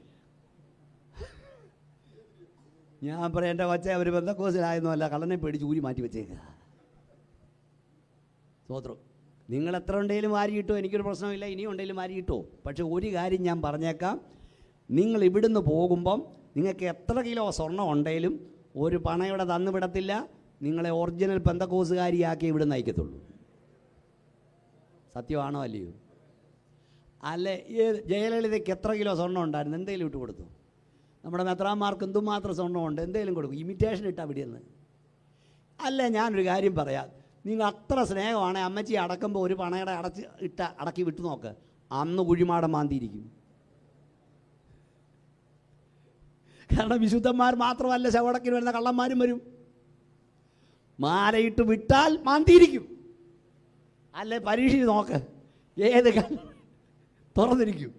ഞാൻ പറയാം, എൻ്റെ കൊച്ചെ അവർ പെന്തക്കോസിലായെന്നല്ല, കള്ളനെ പേടിച്ച് ഊരി മാറ്റി വെച്ചേക്കുക. സ്തോത്രം. നിങ്ങൾ എത്ര ഉണ്ടെങ്കിലും വാരി കിട്ടോ, എനിക്കൊരു പ്രശ്നമില്ല. ഇനിയും ഉണ്ടെങ്കിലും വാരി കിട്ടോ. പക്ഷേ ഒരു കാര്യം ഞാൻ പറഞ്ഞേക്കാം, നിങ്ങൾ ഇവിടുന്ന് പോകുമ്പം നിങ്ങൾക്ക് എത്ര കിലോ സ്വർണ്ണം ഉണ്ടെങ്കിലും ഒരു പണയുടെ തന്നു വിടത്തില്ല. നിങ്ങളെ ഒറിജിനൽ പെന്തക്കോസുകാരിയാക്കി ഇവിടുന്ന് അയക്കത്തുള്ളൂ. സത്യമാണോ അല്ലയോ? അല്ലെ, ജയലളിതയ്ക്ക് എത്ര കിലോ സ്വർണ്ണം ഉണ്ടായിരുന്നു? എന്തെങ്കിലും ഇട്ട് കൊടുത്തു? നമ്മുടെ മെത്രാന്മാർക്ക് എന്തുമാത്രം സ്വർണ്ണമുണ്ട്? എന്തെങ്കിലും കൊടുക്കും? ഇമിറ്റേഷൻ ഇട്ടാൽ പിടിയെന്ന്. അല്ല, ഞാനൊരു കാര്യം പറയാം. നിങ്ങൾ അത്ര സ്നേഹമാണ്, അമ്മച്ചി അടക്കുമ്പോൾ ഒരു പണയുടെ അടക്കി വിട്ടു നോക്ക്, അന്ന് കുഴിമാടം മാന്തിയിരിക്കും. കാരണം വിശുദ്ധന്മാർ മാത്രമല്ല, ശവടക്കിന് വരുന്ന കള്ളന്മാരും വരും. മാലയിട്ട് വിട്ടാൽ മാന്തിയിരിക്കും. അല്ലെ, പരീക്ഷിച്ച് നോക്ക്, ഏത് തുറന്നിരിക്കും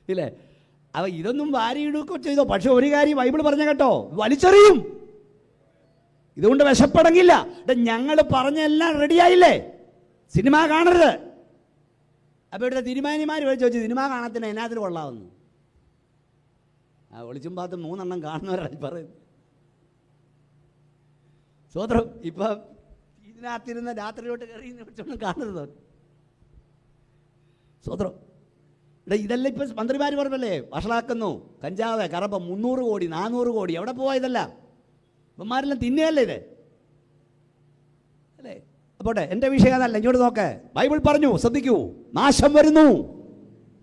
ഇല്ലേ? അവ ഇതൊന്നും വാരിയിടുകയൊക്കെ ചെയ്തോ, പക്ഷെ ഒരു കാര്യം ബൈബിൾ പറഞ്ഞ കേട്ടോ, വലിച്ചെറിയും. ഇതുകൊണ്ട് വിശപ്പടങ്ങില്ല. ഞങ്ങൾ പറഞ്ഞെല്ലാം റെഡിയായില്ലേ? സിനിമ കാണരുത്. അപ്പോൾ ഇവിടുത്തെ തിരുമാനിമാർ വിളിച്ചു വെച്ചു, സിനിമ കാണത്തിന് എന്നാത്തിന് കൊള്ളാമെന്ന്. ഒളിച്ചും പാത്തും 3 എണ്ണം കാണുന്നവരാണ് പറയുന്നത്. സ്വതന്ത്രം ഇപ്പം ഇതിനകത്തിരുന്ന രാത്രിയിലോട്ട് കയറി വിളിച്ചൊന്നും കാണരുത്. സ്വതന്ത്രം ഇതെല്ലാം ഇപ്പം മന്ത്രിമാർ പറഞ്ഞല്ലേ, വഷളാക്കുന്നു, കഞ്ചാവ്, കറപ്പം, 300 കോടി 400 കോടി, എവിടെ പോവാ ഇതല്ല? ഇവന്മാരെല്ലാം തിന്നുകയല്ലേ ഇത്, അല്ലേ? അപ്പോട്ടെ, എൻ്റെ വിഷയം അതല്ല. ഇങ്ങോട്ട് നോക്ക്, ബൈബിൾ പറഞ്ഞു, ശ്രദ്ധിക്കൂ, നാശം വരുന്നു,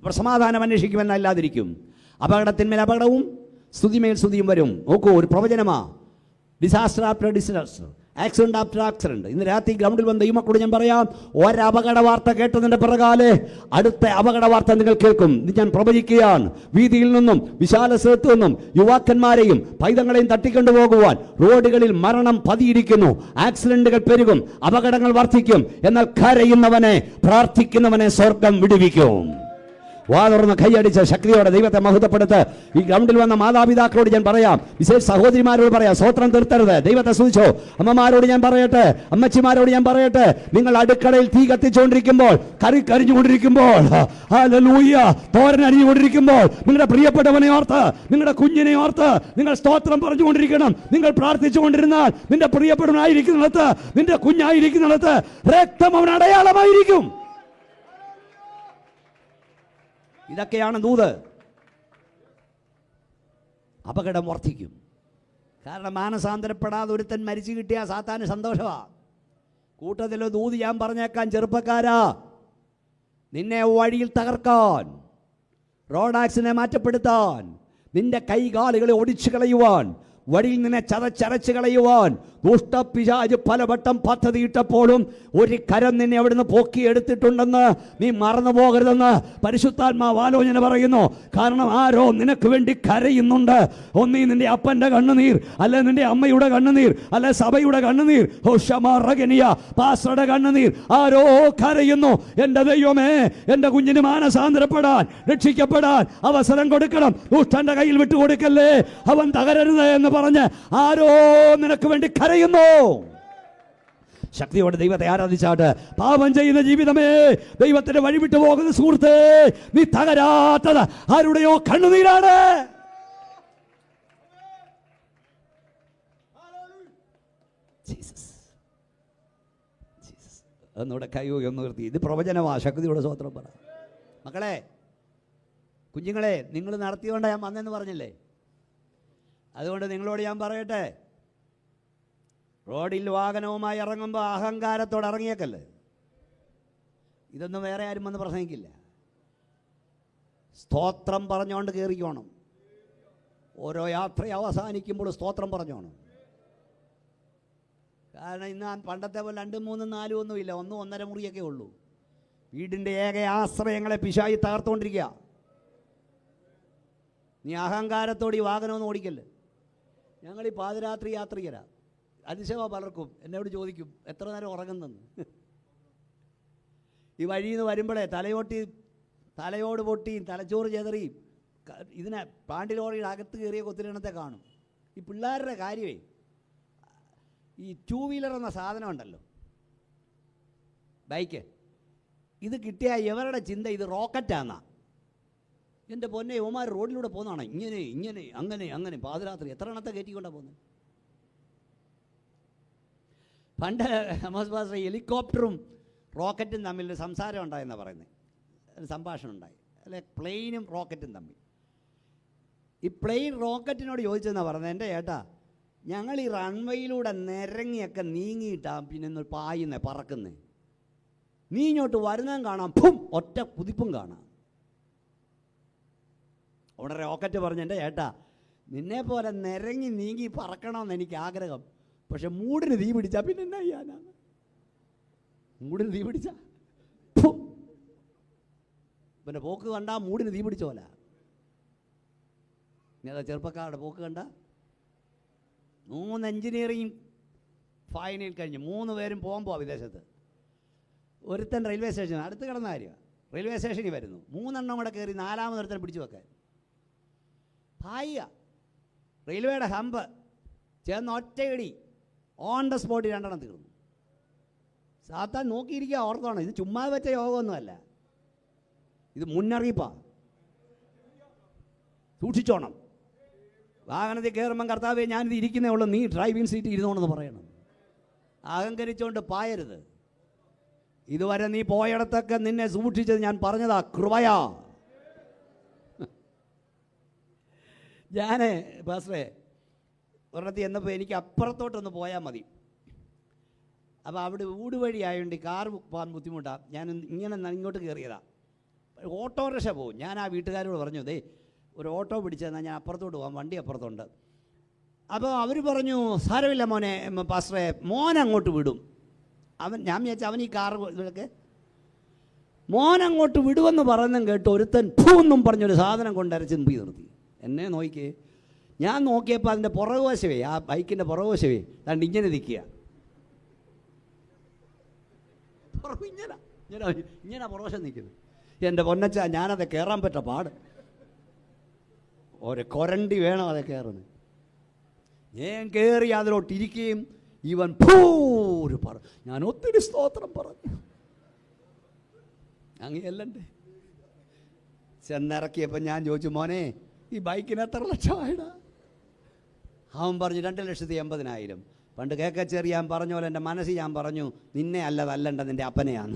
അവർ സമാധാനം അന്വേഷിക്കുമെന്നല്ലാതിരിക്കും. അപകടത്തിന്മേൽ അപകടവും സ്തുതിമേൽ സ്തുതിയും വരും. നോക്കൂ, ഒരു പ്രവചനമാ. Disaster after disaster, accident after accident. ഇന്ന് രാത്രി ഗ്രൗണ്ടിൽ വന്ന ഈ മക്കളോട് ഞാൻ പറയാം, ഒരപകട വാർത്ത കേട്ടതിൻ്റെ പിറകാലെ അടുത്ത അപകട വാർത്ത നിങ്ങൾ കേൾക്കും. ഇത് ഞാൻ പ്രവചിക്കുകയാണ്. വീതിയിൽ നിന്നും വിശാല സ്ഥലത്തു നിന്നും യുവാക്കന്മാരെയും പൈതങ്ങളെയും തട്ടിക്കൊണ്ടുപോകുവാൻ റോഡുകളിൽ മരണം പതിയിരിക്കുന്നു. ആക്സിഡന്റുകൾ പെരുകും, അപകടങ്ങൾ വർദ്ധിക്കും. എന്നാൽ കരയുന്നവനെ, പ്രാർത്ഥിക്കുന്നവനെ സ്വർഗം വിടുവിക്കും. വാ തുറന്ന് കൈയടിച്ച ശക്തിയോടെ ദൈവത്തെ മഹത്വപ്പെടുത്ത്. ഈ ഗ്രൗണ്ടിൽ വന്ന മാതാപിതാക്കളോട് ഞാൻ പറയാം, വിശേഷ സഹോദരിമാരോട് പറയാം, സ്വത്രം തീർത്തരുത്, ദൈവത്തെ സ്തുതിച്ചോ. അമ്മമാരോട് ഞാൻ പറയട്ടെ, അമ്മച്ചിമാരോട് ഞാൻ പറയട്ടെ, നിങ്ങൾ അടുക്കളയിൽ തീ കത്തിച്ചുകൊണ്ടിരിക്കുമ്പോൾ, കറി കരിഞ്ഞുകൊണ്ടിരിക്കുമ്പോൾ, ഹല്ലേലൂയ, തോരൻ അരിഞ്ഞുകൊണ്ടിരിക്കുമ്പോൾ, നിങ്ങളുടെ പ്രിയപ്പെട്ടവനെ ഓർത്ത്, നിങ്ങളുടെ കുഞ്ഞിനെ ഓർത്ത് നിങ്ങൾ സ്തോത്രം പറഞ്ഞുകൊണ്ടിരിക്കണം. നിങ്ങൾ പ്രാർത്ഥിച്ചുകൊണ്ടിരുന്നാൽ നിന്റെ പ്രിയപ്പെട്ടവനായിരിക്കുന്നിടത്ത്, നിന്റെ കുഞ്ഞായിരിക്കുന്നിടത്ത് രക്തം അവൻ അടയാളമായിരിക്കും. ഇതൊക്കെയാണ് ദൂത്. അപകടം വർദ്ധിക്കും. കാരണം മാനസാന്തരപ്പെടാതെ ഒരുത്തൻ മരിച്ചു കിട്ടിയാൽ സാത്താന് സന്തോഷമാണ്. കൂട്ടത്തിലോ ദൂത് ഞാൻ പറഞ്ഞേക്കാൻ, ചെറുപ്പക്കാരാ, നിന്നെ വഴിയിൽ തകർക്കാൻ, റോഡ് ആക്സിഡന്റിനെ മാറ്റപ്പെടുത്താൻ, നിന്റെ കൈകാലുകളെ ഒടിച്ചു കളയുവാൻ, വഴിയിൽ നിന്നെ ചതച്ചരച്ച് കളയുവാൻ ദുഷ്ടപിശാച് പലവട്ടം പദ്ധതിയിട്ടപ്പോഴും ഒരു കരം നിന്നെ അവിടുന്ന് പൊക്കിയെടുത്തിട്ടുണ്ടെന്ന് നീ മറന്നു പോകരുതെന്ന് പരിശുദ്ധാത്മാവ് ആലോചന പറയുന്നു. കാരണം ആരോ നിനക്ക് വേണ്ടി കരയുന്നുണ്ട്. ഒന്നീ നിന്റെ അപ്പൻ്റെ കണ്ണുനീർ, അല്ലെ നിന്റെ അമ്മയുടെ കണ്ണുനീർ, അല്ലെ സഭയുടെ കണ്ണുനീർ, പാസ്റ്ററുടെ കണ്ണുനീർ, ആരോ കരയുന്നു. എൻ്റെ ദൈവമേ, എൻ്റെ കുഞ്ഞിന് മാനസാന്തരപ്പെടാൻ, രക്ഷിക്കപ്പെടാൻ അവസരം കൊടുക്കണം. ദുഷ്ടന്റെ കയ്യിൽ വിട്ടുകൊടുക്കല്ലേ, അവൻ തകരരുത് എന്ന് പറഞ്ഞ് ആരോ നിനക്ക് വേണ്ടി കരയുന്നു. ശക്തിയോടെ ദൈവത്തെ ആരാധിച്ചാട്ട്. പാപം ചെയ്യുന്ന ജീവിതമേ, ദൈവത്തിന്റെ വഴി വിട്ടു പോകുന്ന സുഹൃത്തേ, നീ തകരാത്തത് ആരുടെയോ കണ്ണുനീരാണ്. ഒന്നുകൂടെ കൈയോ ഒന്ന് നിർത്തി. ഇത് പ്രവചനമാ. ശക്തിയോടെ സ്വത്രം പറ. മക്കളെ, കുഞ്ഞുങ്ങളെ, നിങ്ങൾ നടത്തിയോണ്ടാ ഞാൻ വന്നെന്ന് പറഞ്ഞില്ലേ? അതുകൊണ്ട് നിങ്ങളോട് ഞാൻ പറയട്ടെ, റോഡിൽ വാഹനവുമായി ഇറങ്ങുമ്പോൾ അഹങ്കാരത്തോടെ ഇറങ്ങിയേക്കല്ലേ. ഇതൊന്നും വേറെ ആരും വന്ന് പ്രസംഗിക്കില്ല. സ്തോത്രം പറഞ്ഞുകൊണ്ട് കയറിക്കോണം. ഓരോ യാത്ര അവസാനിക്കുമ്പോൾ സ്തോത്രം പറഞ്ഞോണം. കാരണം ഇന്ന് പണ്ടത്തെ പോലെ 2, 3, 4 ഒന്നുമില്ല, 1, 1.5 മുറിയൊക്കെ ഉള്ളൂ. വീടിൻ്റെ ഏക ആശ്രയങ്ങളെ പിശാചി തകർത്തുകൊണ്ടിരിക്കുക. നീ അഹങ്കാരത്തോടെ ഈ വാഹനമൊന്നും ഓടിക്കല്ലേ. ഞങ്ങൾ ഈ പാതിരാത്രി യാത്രികരാ. അതിശയമാ പലർക്കും. എന്നോട് ചോദിക്കും എത്ര നേരം ഉറങ്ങുന്നെന്ന്. ഈ വഴിയിൽ നിന്ന് വരുമ്പോഴേ തലയോട് പൊട്ടിയും തലച്ചോറ് ചെതറിയും ഇതിനെ പാണ്ടി ലോറിയുടെ അകത്ത് കയറിയ കൊത്തിരിണത്തെ കാണും. ഈ പിള്ളേരുടെ കാര്യമേ, ഈ 2 വീലർ എന്ന സാധനം ഉണ്ടല്ലോ, ബൈക്ക്, ഇത് കിട്ടിയ ഇവരുടെ ചിന്ത ഇത് റോക്കറ്റാന്നാ. എൻ്റെ പൊന്നെ, ഓമാർ റോഡിലൂടെ പോകുന്നതാണ് ഇങ്ങനെ അങ്ങനെ പാതിരാത്രി എത്ര എണ്ണത്തെ കയറ്റിക്കൊണ്ടാണ് പോകുന്നത്. പണ്ട് പാസ്റ്റർ ഹെലികോപ്റ്ററും റോക്കറ്റും തമ്മിൽ സംസാരം ഉണ്ടായെന്നാണ് പറയുന്നത്. സംഭാഷണം ഉണ്ടായി, അല്ലെ പ്ലെയിനും റോക്കറ്റും തമ്മിൽ. ഈ പ്ലെയിൻ റോക്കറ്റിനോട് ചോദിച്ചെന്നാണ് പറഞ്ഞത്, എൻ്റെ ചേട്ടാ, ഞങ്ങൾ ഈ റൺവേയിലൂടെ നിരങ്ങിയൊക്കെ നീങ്ങിയിട്ടാണ് പിന്നെ ഒന്ന് പായുന്നേ, പറക്കുന്നേ. നീ ഇങ്ങോട്ട് വരുന്നതും കാണാം, ഫും ഒറ്റ കുതിപ്പും കാണാം. അവിടെ റോക്കറ്റ് പറഞ്ഞു, എൻ്റെ ചേട്ടാ നിന്നെ പോലെ നിരങ്ങി നീങ്ങി പറക്കണമെന്ന് എനിക്ക് ആഗ്രഹം, പക്ഷെ മൂടിന് തീ പിടിച്ചാൽ പിന്നെ എന്നാ ചെയ്യാനാണ്? മൂടിന് തീ പിടിച്ച പിന്നെ പോക്ക് കണ്ടാൽ മൂടിന് തീ പിടിച്ച പോലെ. ഇനി അതാ ചെറുപ്പക്കാരുടെ പോക്ക് കണ്ട. 3 എഞ്ചിനീയറിംഗ് ഫൈനൽ കഴിഞ്ഞ് 3 പേരും പോകുമ്പോൾ വിദേശത്ത്. ഒരുത്തൻ റെയിൽവേ സ്റ്റേഷൻ അടുത്ത് കിടന്ന കാര്യമാണ്, റെയിൽവേ സ്റ്റേഷനിൽ വരുന്നു. 3 എണ്ണം കൂടെ കയറി 4ാമതൊരുത്തൻ പിടിച്ചു വെക്കാൻ ഭായ്യ. റെയിൽവേയുടെ ഹമ്പ് ചേർന്ന് ഒറ്റയടി ഓൺ ദ സ്പോട്ട് 2 എണ്ണം തീർന്നു. സാത്താൻ നോക്കിയിരിക്കുക, ഓർത്തോണം, ഇത് ചുമ്മാ വെച്ച യോഗമൊന്നുമല്ല, ഇത് മുന്നറിയിപ്പാണ്. സൂക്ഷിച്ചോണം. വാഹനത്തിൽ കയറുമ്പം കർത്താവേ ഞാനിത് ഇരിക്കുന്നേ ഉള്ളൂ, നീ ഡ്രൈവിംഗ് സീറ്റ് ഇരുന്നോണെന്ന് പറയണം. അഹങ്കരിച്ചുകൊണ്ട് പായരുത്. ഇതുവരെ നീ പോയിടത്തൊക്കെ നിന്നെ സൂക്ഷിച്ചത് ഞാൻ പറഞ്ഞതാ കൃപയാ. ഞാൻ പാസ്റ്ററേ ഒരിടത്ത് എന്നപ്പോൾ എനിക്ക് അപ്പുറത്തോട്ടൊന്ന് പോയാൽ മതി. അപ്പോൾ അവിടെ ഊട് വഴി ആയതുകൊണ്ട് കാർ പോകാൻ ബുദ്ധിമുട്ടാണ്. ഞാൻ ഇങ്ങനെ ഇങ്ങോട്ട് കയറിയതാണ്. ഓട്ടോറിക്ഷ പോകും. ഞാൻ ആ വീട്ടുകാരോട് പറഞ്ഞു, ദേ ഒരു ഓട്ടോ പിടിച്ചെന്നാൽ ഞാൻ അപ്പുറത്തോട്ട് പോകാം, വണ്ടി അപ്പുറത്തുണ്ട്. അപ്പോൾ അവർ പറഞ്ഞു, സാരമില്ല മോനെ പാസ്റ്ററേ, മോൻ അങ്ങോട്ട് വിടും. ഞാൻ വിചാരിച്ചു അവൻ ഈ കാർ ഇതൊക്കെ മോൻ അങ്ങോട്ട് വിടുമെന്ന് പറയുന്നതും കേട്ട് ഒരുത്തൻ പൂന്നും പറഞ്ഞൊരു സാധനം കൊണ്ടരച്ച് മുമ്പി നിർത്തി. എന്നെ നോക്കിയേ. ഞാൻ നോക്കിയപ്പോൾ അതിൻ്റെ പുറകുവശവേ, ആ ബൈക്കിൻ്റെ പുറകുവശവേ തണ്ട് ഇങ്ങനെ നിൽക്കുക. ഇങ്ങനെ പുറവശം നിൽക്കുന്നു. എൻ്റെ പൊന്നച്ച, ഞാനത് കയറാൻ പറ്റ പാട്, ഒരു കൊരണ്ടി വേണം അത് കയറുന്നത്. ഞാൻ കയറി അതിലോട്ടിരിക്കുകയും ഇവൻ പൂര് പറഞ്ഞു. ഞാൻ ഒത്തിരി സ്തോത്രം പറഞ്ഞു. അങ്ങനെയല്ലണ്ടേ. ചെന്നിറക്കിയപ്പോൾ ഞാൻ ചോദിച്ചു, മോനെ ഈ ബൈക്കിന് എത്ര ലക്ഷമായിടാ? അവൻ പറഞ്ഞു 2,80,000. പണ്ട് കേക്കച്ചേറിയാൻ പറഞ്ഞ പോലെ എൻ്റെ മനസ്സിൽ ഞാൻ പറഞ്ഞു, നിന്നെ അല്ലതല്ലണ്ട, നിൻ്റെ അപ്പനെയാണ്,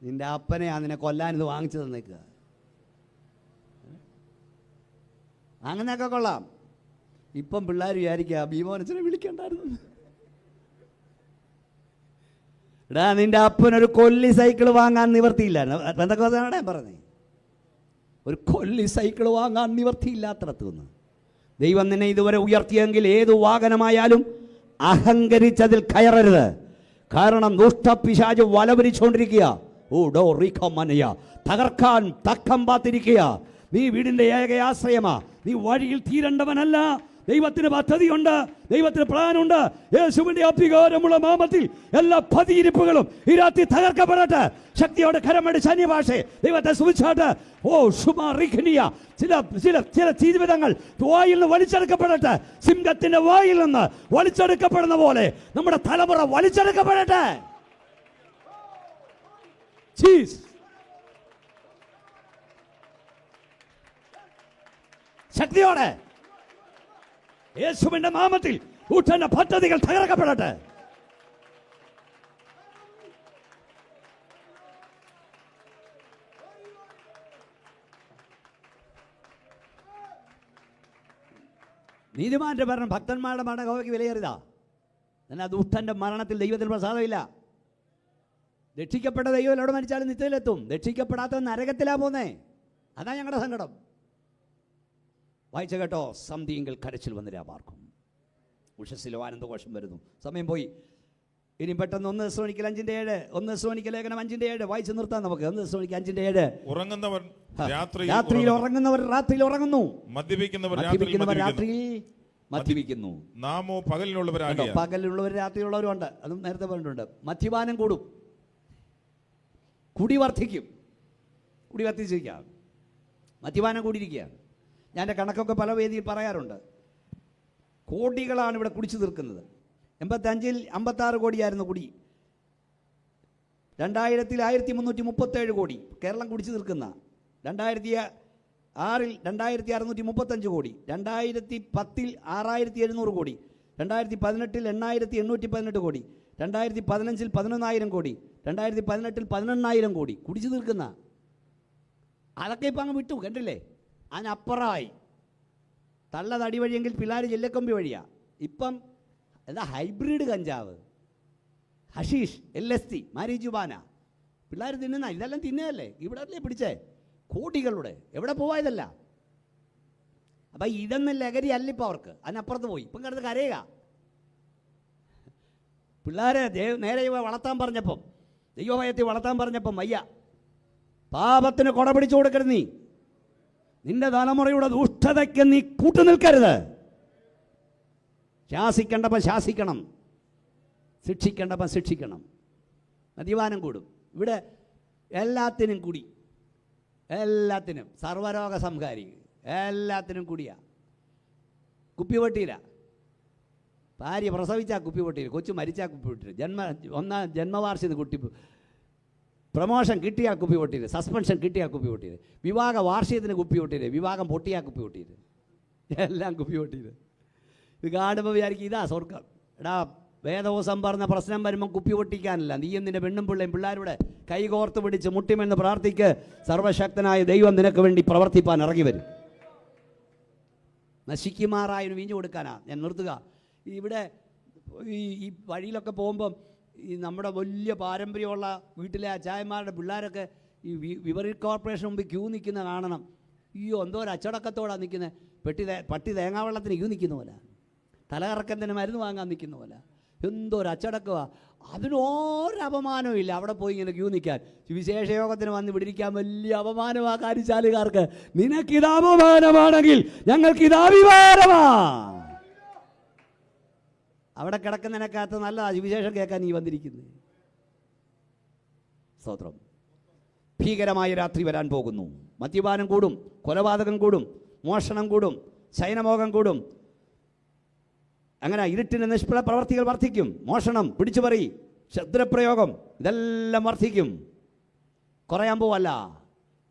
നിൻ്റെ അപ്പനെയാണ് നിന്നെ കൊല്ലാൻ ഇത് വാങ്ങിച്ചു തന്നേക്കുക. അങ്ങനെയൊക്കെ കൊള്ളാം. ഇപ്പം പിള്ളേർ വിചാരിക്കുക ഭീമോനച്ചനെ വിളിക്കണ്ടായിരുന്നു. എടാ നിൻ്റെ അപ്പനൊരു കൊല്ലി സൈക്കിൾ വാങ്ങാൻ നിവർത്തിയില്ല. എന്തൊക്കെ ഞാൻ പറഞ്ഞേ, ഒരു കൊല്ലി സൈക്കിൾ വാങ്ങാൻ നിവർത്തിയില്ലാത്തടത്ത് നിന്ന് ദൈവം നിന്നെ ഇതുവരെ ഉയർത്തിയെങ്കിൽ ഏതു വാഹനമായാലും അഹങ്കരിച്ചതിൽ കയറരുത്. കാരണം ദുഷ്ടപിശാച് വലവരിച്ചുകൊണ്ടിരിക്കുക. ഓ ഡോ റീഖമനയ, തകർക്കാൻ തക്കം പാത്തിരിക്കുക. നീ വീടിൻ്റെ ഏക ആശ്രയമാ. നീ വഴിയിൽ തീരേണ്ടവനല്ല. ദൈവത്തിന് പദ്ധതിയുണ്ട്, ദൈവത്തിന് പ്ലാനുണ്ട്. യേശുവിന്റെ അധികാരമുള്ള നാമത്തിൽ എല്ലാ പതിയിരിപ്പുകളും ഈ രാത്രി തകർക്കപ്പെടട്ടെ. ശക്തിയോടെ കരമടിച്ച് അന്യഭാഷ ദൈവത്തെ സ്തുതിച്ചാട്ട്. ഓ ഷുമാറിഖനിയ, ചില ജീവിതങ്ങൾ വായിൽ നിന്ന് വലിച്ചെടുക്കപ്പെടട്ടെ. സിംഹത്തിന്റെ വായിൽ നിന്ന് വലിച്ചെടുക്കപ്പെടുന്ന പോലെ നമ്മുടെ തലമുറ വലിച്ചെടുക്കപ്പെടട്ടെ. ശക്തിയോടെ യേശുവിന്റെ നാമത്തിൽ ഊട്ടന്റെ പദ്ധതികൾ തകർക്കപ്പെടട്ടെ. നീതിമാന്റെ മരണം ഭക്തന്മാരുടെ മരണകോയ്ക്ക് വിലയേറിയതാ. എന്നാൽ ദുഷ്ടന്റെ മരണത്തിൽ ദൈവത്തിന് പ്രസാദമില്ല. രക്ഷിക്കപ്പെട്ട ദൈവം എവിടെ മരിച്ചാലും നിത്യത്തിലെത്തും. രക്ഷിക്കപ്പെടാത്ത നരകത്തിലാ പോന്നേ. അതാ ഞങ്ങളുടെ സങ്കടം. വായിച്ച കേട്ടോ, സന്ധിയെങ്കിൽ കരച്ചിൽ വന്നിരാ പാർക്കും, ഉഷസ്സിലോ ആനന്ദഘോഷം വരുന്നു. സമയം പോയി. ഇനി പെട്ടെന്ന് 1 തെസ്സലോനിക്കർ 5:7, 1 തെസ്സലോനിക്കർ ലേഖനം 5:7 വായിച്ചു നിർത്താം നമുക്ക്. 1 തെസ്സലോനിക്കർ 5:7. ഉറങ്ങുന്നവർ രാത്രിയിൽ ഉറങ്ങുന്നവർ രാത്രിയിൽ ഉറങ്ങുന്നു, മദ്യപിക്കുന്നവർ രാത്രിയിൽ മദ്യപിക്കുന്നു. നാമോ പകലിനുള്ളവരാകിയാൽ. പകലിലുള്ളവർ രാത്രിയിലുള്ളവരുണ്ട്. അതും നേരത്തെ പറഞ്ഞിട്ടുണ്ട്. മദ്യപാനം കൂടും, കുടി വർദ്ധിക്കും. കുടി വർദ്ധിച്ചിരിക്കുക, മദ്യപാനം കൂടിയിരിക്കുകയാണ്. ഞാൻ എൻ്റെ കണക്കൊക്കെ പല വേദിയിൽ പറയാറുണ്ട്. കോടികളാണ് ഇവിടെ കുടിച്ചു തീർക്കുന്നത്. 85-ൽ 56 കോടിയായിരുന്നു കുടി. 2000-ൽ 1337 കോടി കേരളം കുടിച്ചു തീർക്കുന്ന. 2006-ൽ 2635 കോടി. 2010-ൽ 6700 കോടി. 2018-ൽ 8818 കോടി. 2015-ൽ 11,000 കോടി. 2018-ൽ 18,000 കോടി കുടിച്ചു തീർക്കുന്ന. അതൊക്കെ ഇപ്പം അങ്ങ് വിട്ടു, കണ്ടില്ലേ? അതിനപ്പുറമായി തള്ളതടി വഴിയെങ്കിൽ പിള്ളേർ ചെല്ലക്കമ്പി വഴിയാ. ഇപ്പം എന്താ ഹൈബ്രിഡ് കഞ്ചാവ്. ഹഷീഷ്, LSD, മാരിജുബാന, പിള്ളേർ തിന്നുന്ന ഇതെല്ലാം തിന്നുകയല്ലേ, ഇവിടെ അല്ലേ പിടിച്ചേ കോടികളുടെ, എവിടെ പോവാ ഇതല്ല. അപ്പം ഇതൊന്നും ലഹരി അല്ലിപ്പോൾ അവർക്ക്, അതിനപ്പുറത്ത് പോയി ഇപ്പം കിടന്ന് കരയുക. പിള്ളേരെ നേരെ വളർത്താൻ പറഞ്ഞപ്പം, ദൈവഭയത്തിൽ വളർത്താൻ പറഞ്ഞപ്പം വയ്യ. പാപത്തിന് കൊട പിടിച്ചു കൊടുക്കരുത്. നീ നിന്റെ തലമുറയുടെ ദുഷ്ടതയ്ക്ക് നീ കൂട്ടുനിൽക്കരുത്. ശാസിക്കേണ്ടപ്പം ശാസിക്കണം, ശിക്ഷിക്കേണ്ടപ്പം ശിക്ഷിക്കണം. മദ്യപാനം കൂടും ഇവിടെ, എല്ലാത്തിനും കുടി, എല്ലാത്തിനും സർവ്വരോഗ സംഹാരി, എല്ലാത്തിനും കുടിയാ. കുപ്പിവെട്ടിയില്ല, ഭാര്യ പ്രസവിച്ചാൽ കുപ്പിവെട്ടിയില്ല, കൊച്ചു മരിച്ചാൽ കുപ്പിവെട്ടിയില്ല, ജന്മവാർഷിക കുട്ടി, പ്രമോഷൻ കിട്ടിയാൽ കുപ്പിവെട്ടിയില്ല, സസ്പെൻഷൻ കിട്ടിയാൽ കുപ്പിവെട്ടിയില്ല, വിവാഹ വാർഷികത്തിന് കുപ്പിവെട്ടിയില്ല, വിവാഹം പൊട്ടിയാൽ കുപ്പിവെട്ടിയില്ല, എല്ലാം കുപ്പിവെട്ടിയില്ല. ഇത് കാണുമ്പോൾ വിചാരിക്കും ഇതാ സ്വർഗം. എടാ, വേദവസം പറഞ്ഞ പ്രശ്നം വരുമ്പം കുപ്പി പൊട്ടിക്കാനല്ല, നീ നിന്റെ പെണ്ണും പിള്ളയും പിള്ളേരുടെ കൈകോർത്ത് പിടിച്ച് മുട്ടിമെന്ന് പ്രാർത്ഥിക്ക്. സർവശക്തനായ ദൈവം നിനക്ക് വേണ്ടി പ്രവർത്തിപ്പാൻ ഇറങ്ങി വരും. നശിക്കുമാറായതിന് വീഞ്ഞു കൊടുക്കാനാ ഞാൻ നിർത്തുക. ഇവിടെ ഈ വഴിയിലൊക്കെ പോകുമ്പം ഈ നമ്മുടെ വലിയ പാരമ്പര്യമുള്ള വീട്ടിലെ അച്ചായന്മാരുടെ പിള്ളേരൊക്കെ ഈ വിവറി കോർപ്പറേഷൻ മുമ്പ് ക്യൂ നിൽക്കുന്ന കാണണം. അയ്യോ, എന്തോ ഒരു അച്ചടക്കത്തോടാണ് നിൽക്കുന്നത്. പട്ടി തേങ്ങാവെള്ളത്തിന് ക്യൂ നിൽക്കുന്ന പോലെ, തലകറക്കത്തിന് മരുന്ന് വാങ്ങാൻ നിൽക്കുന്ന പോലെ, എന്തോ ഒരു അച്ചടക്കമാണ്. അതിനൊരപമാനവും ഇല്ല അവിടെ പോയി ഇങ്ങനെ ക്യൂ നിൽക്കാൻ. വിശേഷയോഗത്തിന് വന്ന് വിടിരിക്കാൻ വലിയ അപമാനമാ കാര്യശാലുകാർക്ക്. നിനക്കിത് അപമാനമാണെങ്കിൽ ഞങ്ങൾക്കിതാഭിമാനമാ. അവിടെ കിടക്കുന്നതിനകത്ത് നല്ലതാ വിശേഷം കേൾക്കാൻ നീ വന്നിരിക്കുന്നത്. സ്തോത്രം. ഭീകരമായ രാത്രി വരാൻ പോകുന്നു. മദ്യപാനം കൂടും, കൊലപാതകം കൂടും, മോഷണം കൂടും, ശയനമോഹം കൂടും. അങ്ങനെ ഇരുട്ടിന് നിഷ്ഫല പ്രവർത്തികൾ വർദ്ധിക്കും. മോഷണം, പിടിച്ചുപറി, ശബ്ദപ്രയോഗം, ഇതെല്ലാം വർദ്ധിക്കും. കുറയാൻ പോവല്ല.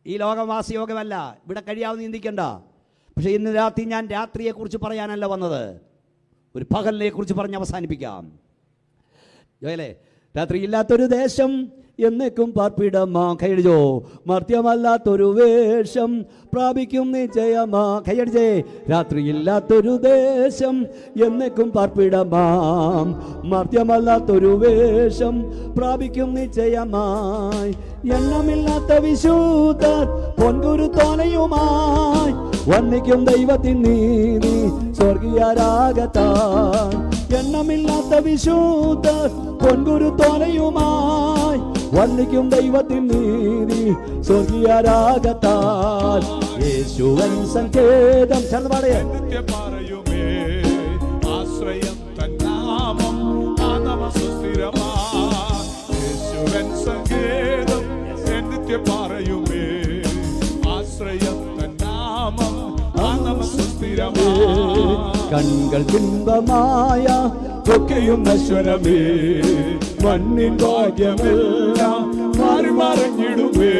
ഈ ലോകവാസയോഗമല്ല, ഇവിടെ കഴിയാവുന്ന ചിന്തിക്കണ്ട. പക്ഷേ ഇന്ന് രാത്രി ഞാൻ രാത്രിയെക്കുറിച്ച് പറയാനല്ല വന്നത്, ഒരു പകലിനെ കുറിച്ച് പറഞ്ഞ് അവസാനിപ്പിക്കാം. ജോയലേ, രാത്രിയില്ലാത്തൊരു ദേശം എന്നേക്കും പാർപ്പിടമാ. കൈയടിച്ചോ. മർത്യമല്ലാത്തൊരു വേഷം പ്രാപിക്കും നിശ്ചയമാ. കൈയടിച്ചേ. രാത്രിയില്ലാത്തൊരു ദേശം എന്നേക്കും പാർപ്പിടമാം. മർത്യമല്ലാത്തൊരു വേഷം പ്രാപിക്കും നിശ്ചയമായി. എണ്ണമില്ലാത്ത വിശുദ്ധർ പൊൻകുരു തോലയുമായി വന്നിക്കും ദൈവത്തിൻ നീതി സ്വർഗീയ രാഗത്താൽ. എണ്ണമില്ലാത്ത വിശുദ്ധർ പൊൻകുരു തോലയുമായി വന്നിക്കും ദൈവത്തിൻ നീതി സ്വർഗീയ രാഗത്താൽ. യേശുവൻ സങ്കേതം ചേർന്ന് പാടേ. പറയുമേ ആശ്രയം തന്നാമം ആനമസുസ്ഥിരമാ. യേശുവൻ സങ്കേതം എന്നിത്യ പറയുമേ ആശ്രയം തന്നാമം ആനമസുസ്ഥിരമാ. കൺകൾ തുമ്പമായ ഒക്കെയും നശ്വരമേ, മണ്ണിൻ ഭാഗ്യമെല്ലാം മാറി മറിഞ്ഞിടുമേ.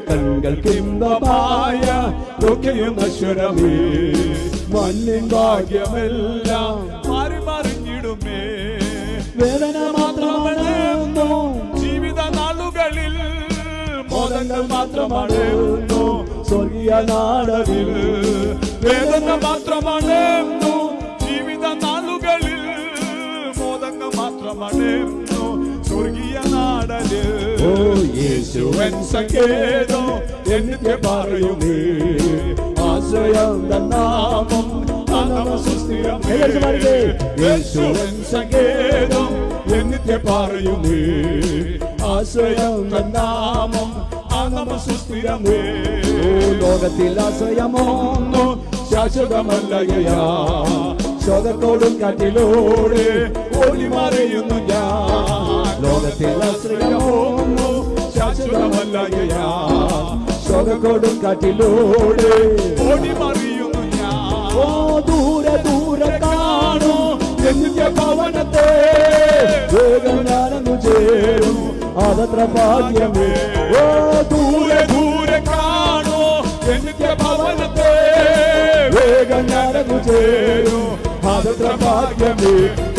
കൺകൾ തുമ്പമായ ഒക്കെയും നശ്വരമേ, മണ്ണിൻ ഭാഗ്യമെല്ലാം മാറി മറിഞ്ഞിടുമേ. വേദന മാത്രമാണ് ജീവിത നാളുകളിൽ മോദങ്ങൾ മാത്രമാണ് സ്വർഗീയ നാടതിൽ. വേദന മാത്രമാണ് ജീവിത നാളുകളിൽ മോദങ്ങൾ മാത്രമാണ് സ്വർഗീയ നാടല്. ഓ യേശുവൻ സങ്കേതം എന്നിട്ട് പറയുമേ ആശ്രയം നാമം യേശുവൻ സങ്കേതം എന്നിട്ട് പറയുമേ ആശ്രയം നാമം സുസ്ഥിരമേ. ലോകത്തിൽ ആശ്രയമോന്നോ ശാശ്വതമല്ലയാ. ശോകത്തോടും കാറ്റിലൂടെ ഓടി മറിയുന്നു ഞാൻ. ലോകത്തിൽ ആശ്രയമോന്നോ ശാശ്വതമല്ലയാ. ശോകത്തോടും കാറ്റിലൂടെ ഓടി മറിയുന്നു ഞാൻ. ഓ ദൂരെ ദൂരെ കാണൂ എന്നിന്റെ ഭവനത്തെ വേഗം ഞാനങ്ങു ചേരും അതത്ര ഭാഗ്യമേ. ഓ ദൂരെ ദൂരെ കാണൂ എന്നിന്റെ ഭവനത്തെ വേഗം ഞാനങ്ങു ചേരും അതത്ര ഭാഗ്യമേ.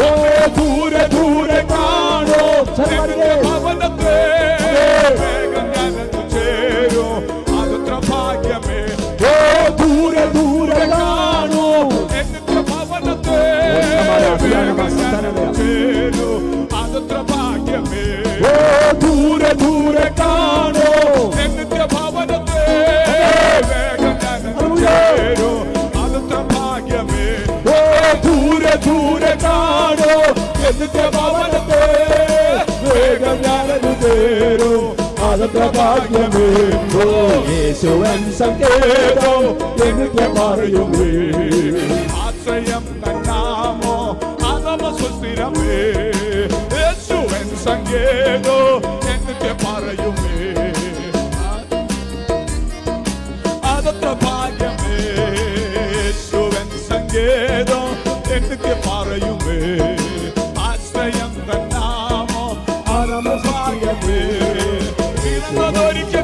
ഓ ദൂരെ ദൂരെ കാണൂ എന്നിന്റെ ഭവനത്തെ വേഗം ഞാനങ്ങു ചേരും അതത്ര ഭാഗ്യമേ. ഓ ദൂരെ ദൂരെ കാണൂ എന്നിന്റെ ഭവനത്തെ വേഗം ഞാനങ്ങു ചേരും അതത്ര ഭാഗ്യമേ. ചേരും അതത്ര ഭാഗ്യമേ. ഓ യേശുവൻ സങ്കേതം എനിക്ക് പറയുമേ. ആശ്രയം തന്നാമോ അതമ സുസ്ഥിരമേ. യേശുവൻ സങ്കേതം എനിക്ക് പറയുമേ. അതത്ര ഭാഗ്യമേ. യേശുവൻ സങ്കേതം എനിക്ക് പറയുമേ. ആശ്രയം തന്നാമോ അതമ ഭാഗ്യമേ.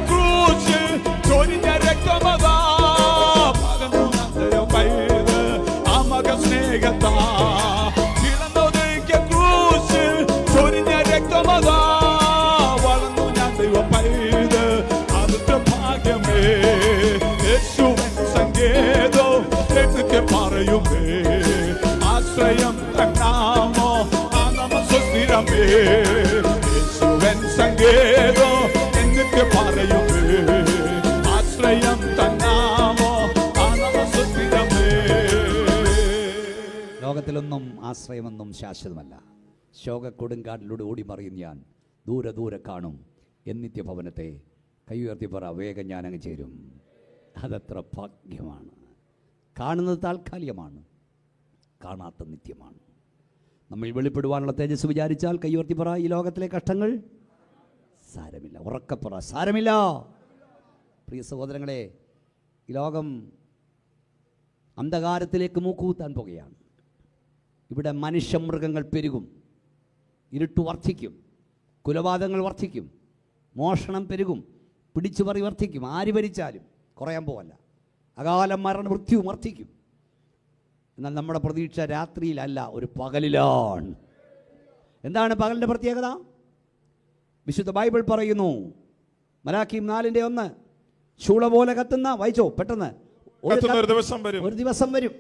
ക്രൂശിൽ ചൊരിഞ്ഞ രക്തമതാ പകർന്നു നന്ദരം പൈത് അമക സ്നേഹത്താ. ക്രൂശിൽ ചൊരിഞ്ഞ രക്തമതാ വളർന്നു ഞാൻ ദൈവ പൈത് അതൊക്കെ ഭാഗ്യമേ. യേശുവൻ സങ്കേതം എനിക്ക് പറയുമേ. ആശ്രയം തന്നാമോ ആനമ സുസ്ഥിരമേ. യേശുവൻ സങ്കേതം എനിക്ക് പറയുമേ. ആശ്രയം തന്നാമോ ആനമ സുസ്ഥിരമേ. ലോകത്തിലൊന്നും ആശ്രയമൊന്നും ശാശ്വതമല്ല. ശോക കൊടുങ്കാട്ടിലൂടെ ഓടി മറിയും ഞാൻ ദൂരെ ദൂരെ കാണും എന്നിത്യഭവനത്തെ. കൈ ഉയർത്തി പറ, വേഗം ഞാനങ്ങ് ചേരും. അതത്ര ഭാഗ്യമാണ്. കാണുന്നത് താൽക്കാലികമാണ്, കാണാത്ത നിത്യമാണ്. നമ്മൾ വെളിപ്പെടുവാനുള്ള തേജസ് വിചാരിച്ചാൽ കൈ ഉയർത്തി പറ, ഈ ലോകത്തിലെ കഷ്ടങ്ങൾ സാരമില്ല. ഉറക്കപ്പറ, സാരമില്ല. പ്രിയ സഹോദരങ്ങളെ, ഈ ലോകം അന്ധകാരത്തിലേക്ക് മൂക്കുകുത്താൻ പോകുകയാണ്. ഇവിടെ മനുഷ്യ മൃഗങ്ങൾ പെരുകും, ഇരുട്ട് വർദ്ധിക്കും, കുലപാതകങ്ങൾ വർദ്ധിക്കും, മോഷണം പെരുകും, പിടിച്ചുപറി വർദ്ധിക്കും. ആര് ഭരിച്ചാലും കുറയാൻ പോവല്ല. അകാലം മരണ മൃത്യു വർദ്ധിക്കും. എന്നാൽ നമ്മുടെ പ്രതീക്ഷ രാത്രിയിലല്ല, ഒരു പകലിലാണ്. എന്താണ് പകലിൻ്റെ പ്രത്യേകത? വിശുദ്ധ ബൈബിൾ പറയുന്നു, മലാക്കി 4:1, ശൂള പോലെ കത്തുന്ന, വായിച്ചോ പെട്ടെന്ന്, ഒരു ദിവസം വരും, ഒരു ദിവസം വരും.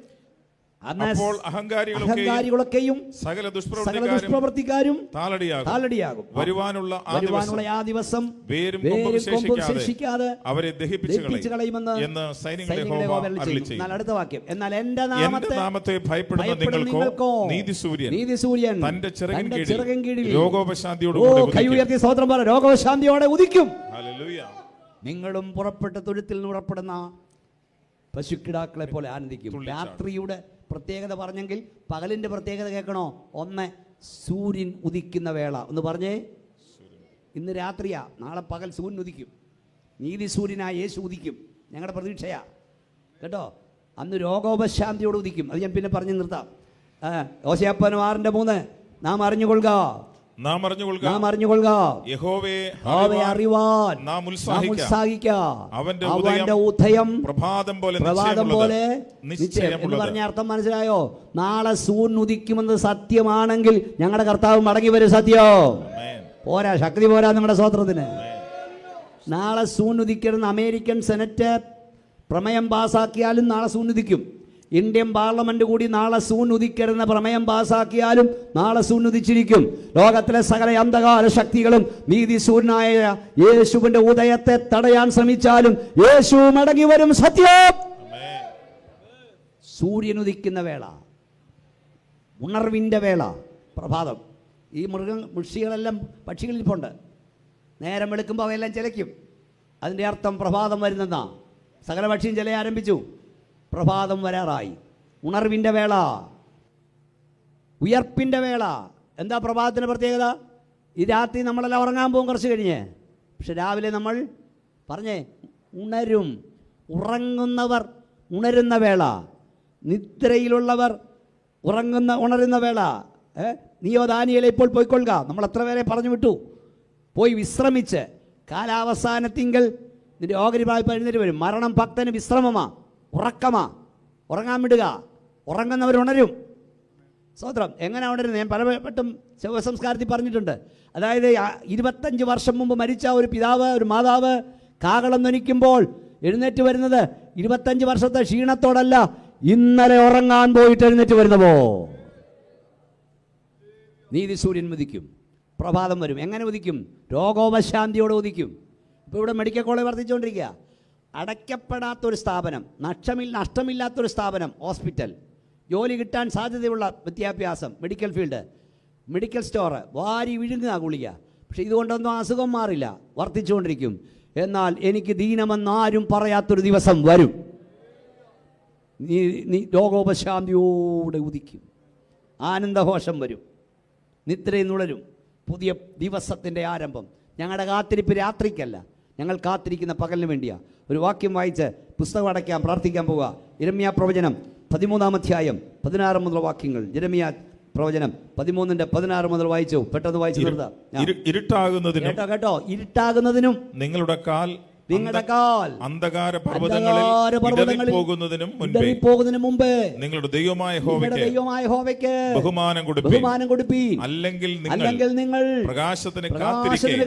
അപ്പോൾ അഹങ്കാരികളൊക്കെയും സകല ദുഷ്പ്രവൃത്തിക്കാരും താളടിയാകും. വരുവാനുള്ള ആ ദിവസം വേരും കൊമ്പും ശേഷിക്കാതെ അവരെ ദഹിപ്പിച്ചു കളയുമെന്ന് സൈന്യങ്ങളുടെ യഹോവ അരുളിച്ചെയ്യുന്നു. അടുത്ത വാക്യം, എന്നാൽ എന്റെ നാമത്തെ ഭയപ്പെടുന്ന നിങ്ങൾക്കോ നീതിസൂര്യൻ തന്റെ ചിറകിൻ കീഴിൽ രോഗോപശാന്തിയോടുകൂടെ കൈ ഉയർത്തി സ്തോത്രം പറ, രോഗോപശാന്തിയോടെ ഉദിക്കും. ഹല്ലേലൂയ. നിങ്ങളും പുറപ്പെട്ട തൊഴുത്തിൽ നിന്ന് പുറപ്പെടുന്ന പശുക്കിടാക്കളെ പോലെ ആനന്ദിക്കും. രാത്രിയുടെ പ്രത്യേകത പറഞ്ഞെങ്കിൽ പകലിൻ്റെ പ്രത്യേകത കേൾക്കണോ? ഒന്ന്, സൂര്യൻ ഉദിക്കുന്ന വേള. ഒന്ന് പറഞ്ഞേ, ഇന്ന് രാത്രിയാ, നാളെ പകൽ സൂര്യൻ ഉദിക്കും. നീതി സൂര്യനായ യേശു ഉദിക്കും. ഞങ്ങളുടെ പ്രതീക്ഷയാ കേട്ടോ. അന്ന് രോഗോപശാന്തിയോട് ഉദിക്കും. അത് ഞാൻ പിന്നെ പറഞ്ഞു നിർത്താം. ഓശയപ്പൻ 6:3, നാം അറിഞ്ഞുകൊള്ളുക, യഹോവയെ അറിവാൻ നാം ഉത്സാഹിക്ക. അവന്റെ ഉദയം പ്രഭാതം പോലെ നിശ്ചയം. എന്ന് പറഞ്ഞ അർത്ഥം മനസ്സിലായോ? നാളെ സൂര്യൻ ഉദിക്കുമെന്ന് സത്യമാണെങ്കിൽ ഞങ്ങളുടെ കർത്താവ് മടങ്ങി വരും. സത്യം പോരാ, ശക്തി പോരാ നിങ്ങളുടെ സ്തോത്രത്തിന്. നാളെ സൂര്യൻ ഉദിക്കണമെന്ന് അമേരിക്കൻ സെനറ്റ് പ്രമേയം പാസാക്കിയാലും നാളെ സൂര്യൻ ഉദിക്കും. ഇന്ത്യൻ പാർലമെന്റ് കൂടി നാളെ സൂര്യൻ ഉദിക്കരുന്ന പ്രമേയം പാസാക്കിയാലും നാളെ സൂര്യൻ ഉദിച്ചിരിക്കും. ലോകത്തിലെ സകല അന്ധകാര ശക്തികളും നീതി സൂര്യനായ യേശുവിന്റെ ഉദയത്തെ തടയാൻ ശ്രമിച്ചാലും യേശു മടങ്ങി വരും. സത്യം. സൂര്യൻ ഉദിക്കുന്ന വേള, ഉണർവിൻ്റെ വേള, പ്രഭാതം. ഈ പക്ഷികളെല്ലാം പക്ഷികളിരിപ്പുണ്ട്. നേരം വെളുക്കുമ്പോൾ അവയെല്ലാം ചിലയ്ക്കും. അതിൻ്റെ അർത്ഥം പ്രഭാതം വരുന്നെന്നാ. സകല പക്ഷിയും ചില ആരംഭിച്ചു. പ്രഭാതം വരാറായി. ഉണർവിൻ്റെ വേള, ഉയർപ്പിൻ്റെ വേള. എന്താ പ്രഭാതത്തിൻ്റെ പ്രത്യേകത? ഈ രാത്രി നമ്മളെല്ലാം ഉറങ്ങാൻ പോകും കുറച്ച് കഴിഞ്ഞ്. പക്ഷെ രാവിലെ നമ്മൾ പറഞ്ഞേ ഉണരും. ഉറങ്ങുന്നവർ ഉണരുന്ന വേള, നിദ്രയിലുള്ളവർ ഉണരുന്ന വേള. നീയോ ദാനിയേലേ ഇപ്പോൾ പോയിക്കൊള്ളുക. നമ്മൾ എത്ര പേരെ പറഞ്ഞു വിട്ടു. പോയി വിശ്രമിച്ച് കാലാവസാനത്തിങ്കൽ നിന്റെ ഓഹരി വായ്പ എഴുന്നേറ്റ് വരും. മരണം ഭക്തന് വിശ്രമമാ, ഉറക്കമാ. ഉറങ്ങാൻ വിടുക. ഉറങ്ങുന്നവരുണരും. സ്വതന്ത്രം എങ്ങനെ ഉണരുന്നത് ഞാൻ പലവട്ടം ശവസംസ്കാരത്തിൽ പറഞ്ഞിട്ടുണ്ട്. അതായത് 25 വർഷം മുമ്പ് മരിച്ച ഒരു പിതാവ്, ഒരു മാതാവ് കാഹളം ധ്വനിക്കുമ്പോൾ എഴുന്നേറ്റ് വരുന്നത് 25 വർഷത്തെ ക്ഷീണത്തോടല്ല, ഇന്നലെ ഉറങ്ങാൻ പോയിട്ട് എഴുന്നേറ്റ് വരുന്നവോ. നീതി സൂര്യൻ ഉദിക്കും, പ്രഭാതം വരും. എങ്ങനെ ഉദിക്കും? രോഗോപശാന്തിയോടെ ഉദിക്കും. ഇപ്പോൾ ഇവിടെ മെഡിക്കൽ കോളേജ് വർദ്ധിച്ചുകൊണ്ടിരിക്കുക. അടയ്ക്കപ്പെടാത്തൊരു സ്ഥാപനം, നഷ്ടമില്ലാത്തൊരു സ്ഥാപനം, ഹോസ്പിറ്റൽ, ജോലി കിട്ടാൻ സാധ്യതയുള്ള വിദ്യാഭ്യാസം, മെഡിക്കൽ ഫീൽഡ്, മെഡിക്കൽ സ്റ്റോറ്, വാരി വിഴുങ്ങുക ഗുളിക. പക്ഷെ ഇതുകൊണ്ടൊന്നും അസുഖം മാറില്ല, വർദ്ധിച്ചുകൊണ്ടിരിക്കും. എന്നാൽ എനിക്ക് ദീനമെന്നാരും പറയാത്തൊരു ദിവസം വരും. നീ രോഗോപശാന്തിയോടെ ഉദിക്കും, ആനന്ദഘോഷം വരും, നിദ്രയിൽ നുളരും. പുതിയ ദിവസത്തിൻ്റെ ആരംഭം. ഞങ്ങളുടെ കാത്തിരിപ്പ് രാത്രിക്കല്ല, ഞങ്ങൾ കാത്തിരിക്കുന്ന പകലിന് വേണ്ടിയാണ്. ഒരു വാക്യം വായിച്ച് പുസ്തകം അടയ്ക്കാൻ പ്രാർത്ഥിക്കാൻ പോവുക. യിരെമ്യാ പ്രവചനം 13-ാം അധ്യായം 16 മുതൽ വാക്യങ്ങൾ. യിരെമ്യാ പ്രവചനം 13-16 മുതൽ വായിച്ചു. പെട്ടെന്ന് വായിച്ചു നിർത്താം. കേട്ടോ, ഇരുട്ടാകുന്നതിനും നിങ്ങളുടെ കാൽ അന്ധകാര പർവ്വതങ്ങളിൽ പോകുന്നതിനും മുമ്പ് നിങ്ങളുടെ ദൈവമായ യഹോവയ്ക്ക് ബഹുമാനം കൊടുപ്പീൻ. അല്ലെങ്കിൽ നിങ്ങൾ പ്രകാശത്തിന്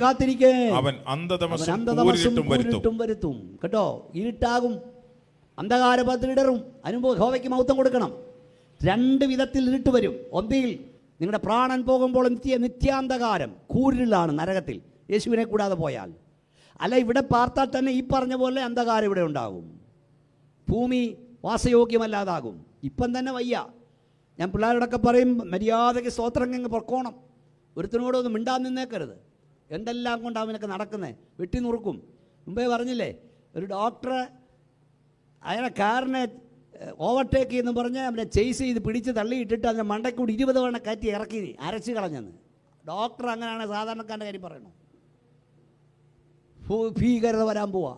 കാത്തിരിക്കെ അവൻ അന്ധതമസും വരുത്തും. കേട്ടോ, ഇരുട്ടാകും, അന്ധകാര പർവ്വതത്തിലിടറും. അതിനുമ്പ് യഹോവയ്ക്ക് മഹത്വം കൊടുക്കണം. 2 വിധത്തിൽ ഇരുട്ട് വരും. ഒന്നിൽ നിങ്ങളുടെ പ്രാണൻ പോകുമ്പോൾ നിത്യാന്ധകാരം, കൂരിലാണ് നരകത്തിൽ, യേശുവിനെ കൂടാതെ പോയാൽ. അല്ല, ഇവിടെ പാർത്താൽ തന്നെ ഈ പറഞ്ഞ പോലെ അന്ധകാരം ഇവിടെ ഉണ്ടാകും. ഭൂമി വാസയോഗ്യമല്ലാതാകും. ഇപ്പം തന്നെ വയ്യ. ഞാൻ പിള്ളേരോടൊക്കെ പറയും, മര്യാദയ്ക്ക് സ്തോത്രം പൊക്കോണം, ഒരുത്തിനോടൊന്നും മിണ്ടാൻ നിന്നേക്കരുത്. എന്തെല്ലാം കൊണ്ട് അവനൊക്കെ നടക്കുന്നത്, വെട്ടി നുറുക്കും. മുമ്പേ പറഞ്ഞില്ലേ, ഒരു ഡോക്ടർ അയാളെ കാറിനെ ഓവർടേക്ക് ചെയ്യുന്നു പറഞ്ഞ് അവനെ ചേസ് ചെയ്ത് പിടിച്ച് തള്ളിയിട്ടിട്ട് അതിൻ്റെ മണ്ടയ്ക്കൂടി 20 തവണ കയറ്റി ഇറക്കി അരച്ച് കളഞ്ഞെന്ന്. ഡോക്ടർ അങ്ങനെയാണ്, സാധാരണക്കാരൻ്റെ കാര്യം പറയണം. ഭീകരത വരാൻ പോവാ.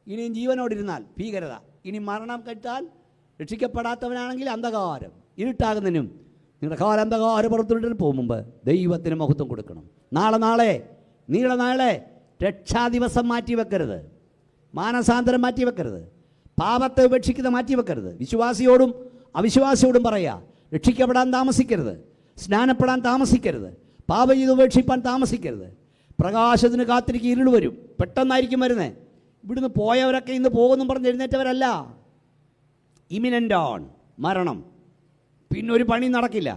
ഇനിയും ജീവനോടിരുന്നാൽ ഭീകരത, ഇനി മരണം കഴിച്ചാൽ രക്ഷിക്കപ്പെടാത്തവനാണെങ്കിൽ അന്ധകാരം. ഇരുട്ടാകുന്നതിനും നിങ്ങളുടെ കാലം അന്ധകാര പുറത്തുവിട്ടിട്ട് പോകും മുമ്പ് ദൈവത്തിന് മഹത്വം കൊടുക്കണം. നാളെ രക്ഷാദിവസം മാറ്റിവെക്കരുത്, മാനസാന്തരം മാറ്റിവെക്കരുത്, പാപത്തെ ഉപേക്ഷിക്കുന്ന മാറ്റിവെക്കരുത്. വിശ്വാസിയോടും അവിശ്വാസിയോടും പറയുക, രക്ഷിക്കപ്പെടാൻ താമസിക്കരുത്, സ്നാനപ്പെടാൻ താമസിക്കരുത്, പാപം ചെയ്ത് ഉപേക്ഷിപ്പാൻ താമസിക്കരുത്. പ്രകാശത്തിന് കാത്തിരിക്കുക, ഇരുൾ വരും, പെട്ടെന്നായിരിക്കും വരുന്നത്. ഇവിടുന്ന് പോയവരൊക്കെ ഇന്ന് പോകുമെന്നും പറഞ്ഞ് എഴുന്നേറ്റവരല്ല. ഇമിനൻ്റാണ് മരണം. പിന്നെ ഒരു പണി നടക്കില്ല.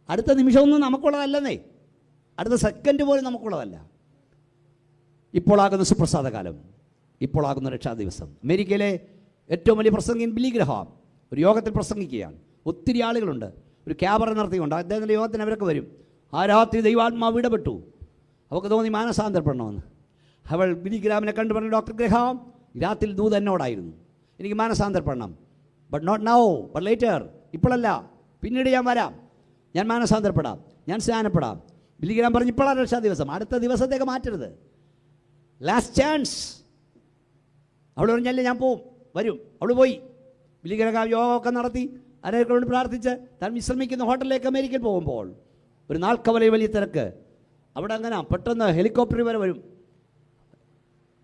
അടുത്ത നിമിഷമൊന്നും നമുക്കുള്ളതല്ലെന്നേ, അടുത്ത സെക്കൻഡ് പോലും നമുക്കുള്ളതല്ല. ഇപ്പോളാകുന്ന സുപ്രസാദകാലം, ഇപ്പോളാകുന്ന രക്ഷാദിവസം. അമേരിക്കയിലെ ഏറ്റവും വലിയ പ്രസംഗിയൻ ബില്ലി ഗ്രഹാം ഒരു യോഗത്തിൽ പ്രസംഗിക്കുകയാണ്. ഒത്തിരി ആളുകളുണ്ട്. ഒരു ക്യാബറ നടത്തിയുണ്ട്. അദ്ദേഹത്തിൻ്റെ യോഗത്തിന് അവരൊക്കെ വരും. ആ രാത്രി ദൈവാത്മാവ് ഇടപെട്ടു. അവൾക്ക് തോന്നി മാനസാന്തരപ്പെടണമെന്ന്. അവൾ ബില്ലി ഗ്രാമിനെ കണ്ടു പറഞ്ഞു, ഡോക്ടർ ഗ്രഹാം, രാത്രി ദൂത് എന്നോടായിരുന്നു, എനിക്ക് മാനസാന്തരപ്പെടണം. But not now, but later, ഇപ്പോഴല്ല, പിന്നീട് ഞാൻ വരാം, ഞാൻ മാനസാന്തരപ്പെടാം, ഞാൻ സ്നാനപ്പെടാം. ബില്ലി ഗ്രാം പറഞ്ഞു, ഇപ്പോഴാണ് രക്ഷാ ദിവസം, അടുത്ത ദിവസത്തേക്ക് മാറ്റരുത്, ലാസ്റ്റ് ചാൻസ്. അവൾ പറഞ്ഞല്ലേ, ഞാൻ പോവും, വരും. അവൾ പോയി. ബില്ലി ഗ്രാം യോഗമൊക്കെ നടത്തി ആരെക്കൊണ്ട് പ്രാർത്ഥിച്ച് താൻ വിശ്രമിക്കുന്ന ഹോട്ടലിലേക്ക് അമേരിക്കയിൽ പോകുമ്പോൾ ഒരു നാൾക്കവലയിൽ വലിയ തിരക്ക്. അവിടെ അങ്ങനെ പെട്ടെന്ന് ഹെലികോപ്റ്റർ വരെ വരും,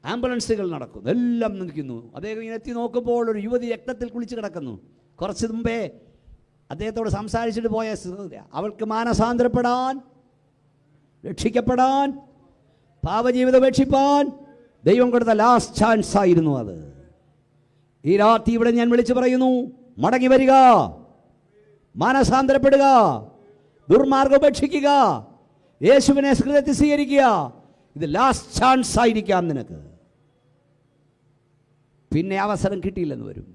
ആംബുലൻസുകൾ നടക്കുന്നു, എല്ലാം നിൽക്കുന്നു. അദ്ദേഹം ഇങ്ങനെ എത്തി നോക്കുമ്പോൾ ഒരു യുവതി രക്തത്തിൽ കുളിച്ച് കിടക്കുന്നു. കുറച്ച് മുമ്പേ അദ്ദേഹത്തോട് സംസാരിച്ചിട്ട് പോയ അവൾക്ക് മാനസാന്തരപ്പെടാൻ, രക്ഷിക്കപ്പെടാൻ, പാപജീവിതം ഉപേക്ഷിപ്പാൻ ദൈവം കൊടുത്ത ലാസ്റ്റ് ചാൻസ് ആയിരുന്നു അത്. ഈ രാത്രി ഇവിടെ ഞാൻ വിളിച്ചു പറയുന്നു, മടങ്ങി വരിക, മാനസാന്തരപ്പെടുക, ദുർമാർഗം ഉപേക്ഷിക്കുക, യേശുവിനെ ഹൃദയത്തിൽ സ്വീകരിക്കുക. ഇത് ലാസ്റ്റ് ചാൻസ് ആയിരിക്കാം നിനക്ക്. പിന്നെ അവസരം കിട്ടിയില്ലെന്ന് വരും.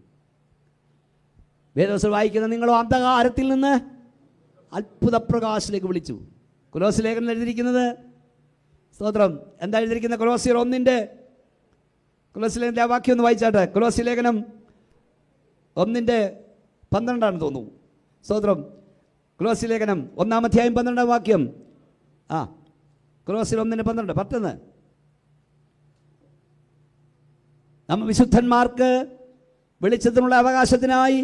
വേദവസരം വായിക്കുന്ന നിങ്ങളോ അന്ധകാരത്തിൽ നിന്ന് അത്ഭുത പ്രകാശത്തിലേക്ക് വിളിച്ചു. കൊലോസ്യ ലേഖനം എഴുതിയിരിക്കുന്നത്, സ്തോത്രം, എന്താ എഴുതിയിരിക്കുന്നത്? കൊലോസ്യർ 1-ന്റെ കൊലോസ്യ ലേഖനത്തിലെ ആ വാക്യം ഒന്ന് വായിച്ചാട്ടെ. കൊലോസ്യ ലേഖനം 1-ന്റെ 12 തോന്നുന്നു. സ്തോത്രം, കൊലോസ്യ ലേഖനം 1-ാം അധ്യായം 12-ാം വാക്യം. കൊലോസ്യർ 1-12 10. നമ്മ വിശുദ്ധന്മാർക്ക് വെളിച്ചത്തിനുള്ള അവകാശത്തിനായി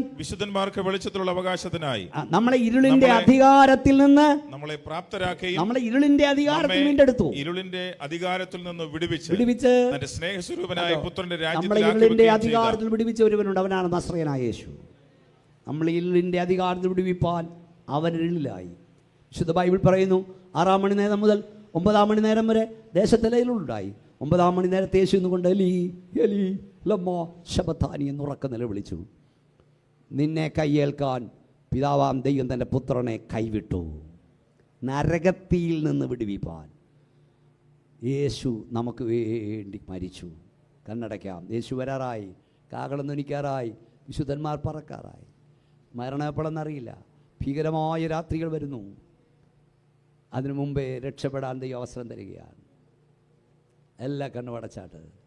നമ്മളെ ഇരുളിന്റെ അധികാരത്തിൽ നിന്ന് നമ്മളെ പ്രാപ്തരാക്കുകയും നമ്മളെ ഇരുളിന്റെ അധികാരത്തിൽ വീണ്ടെടുത്തു. ഇരുളിന്റെ അധികാരത്തിൽ നിന്ന് വിടുവിച്ച് തന്റെ സ്നേഹസ്വരൂപനായ പുത്രന്റെ നമ്മളെ ഇരുളിന്റെ അധികാരത്തിൽ വിടുവിച്ച ഒരുവനുണ്ട്, അവനാണ് നസ്രയനായ യേശു. നമ്മൾ ഇരുളിന്റെ അധികാരത്തിൽ വിടുവിപ്പാൻ അവൻ ഇരുളിലായി. വിശുദ്ധ ബൈബിൾ പറയുന്നു, 6-ാം മണി നേരം മുതൽ 9-ാം മണി നേരം വരെ ദേശത്തിലെ ഇരുളുണ്ടായി. 9-ാം മണി നേരത്തെ യേശു എന്നുകൊണ്ട് എലി എലി ലമ്മോ ശബത്താനി എന്നുറക്കം നിലവിളിച്ചു. നിന്നെ കയ്യേൽക്കാൻ പിതാവാം ദൈവം തൻ്റെ പുത്രനെ കൈവിട്ടു. നരകത്തിയിൽ നിന്ന് വിടുവിപ്പാൻ യേശു നമുക്ക് വേണ്ടി മരിച്ചു. കണ്ണടയ്ക്കാം. യേശു വരാറായി, കാഹളം ധ്വനിക്കാറായി, വിശുദ്ധന്മാർ പറക്കാറായി. മരണം എപ്പോഴെന്നറിയില്ല. ഭീകരമായ രാത്രികൾ വരുന്നു. അതിനു മുമ്പേ രക്ഷപ്പെടാൻ ദൈവം അവസരം തരികയാണ്. എല്ലാ കണ്ണും അടച്ചാട്ട്.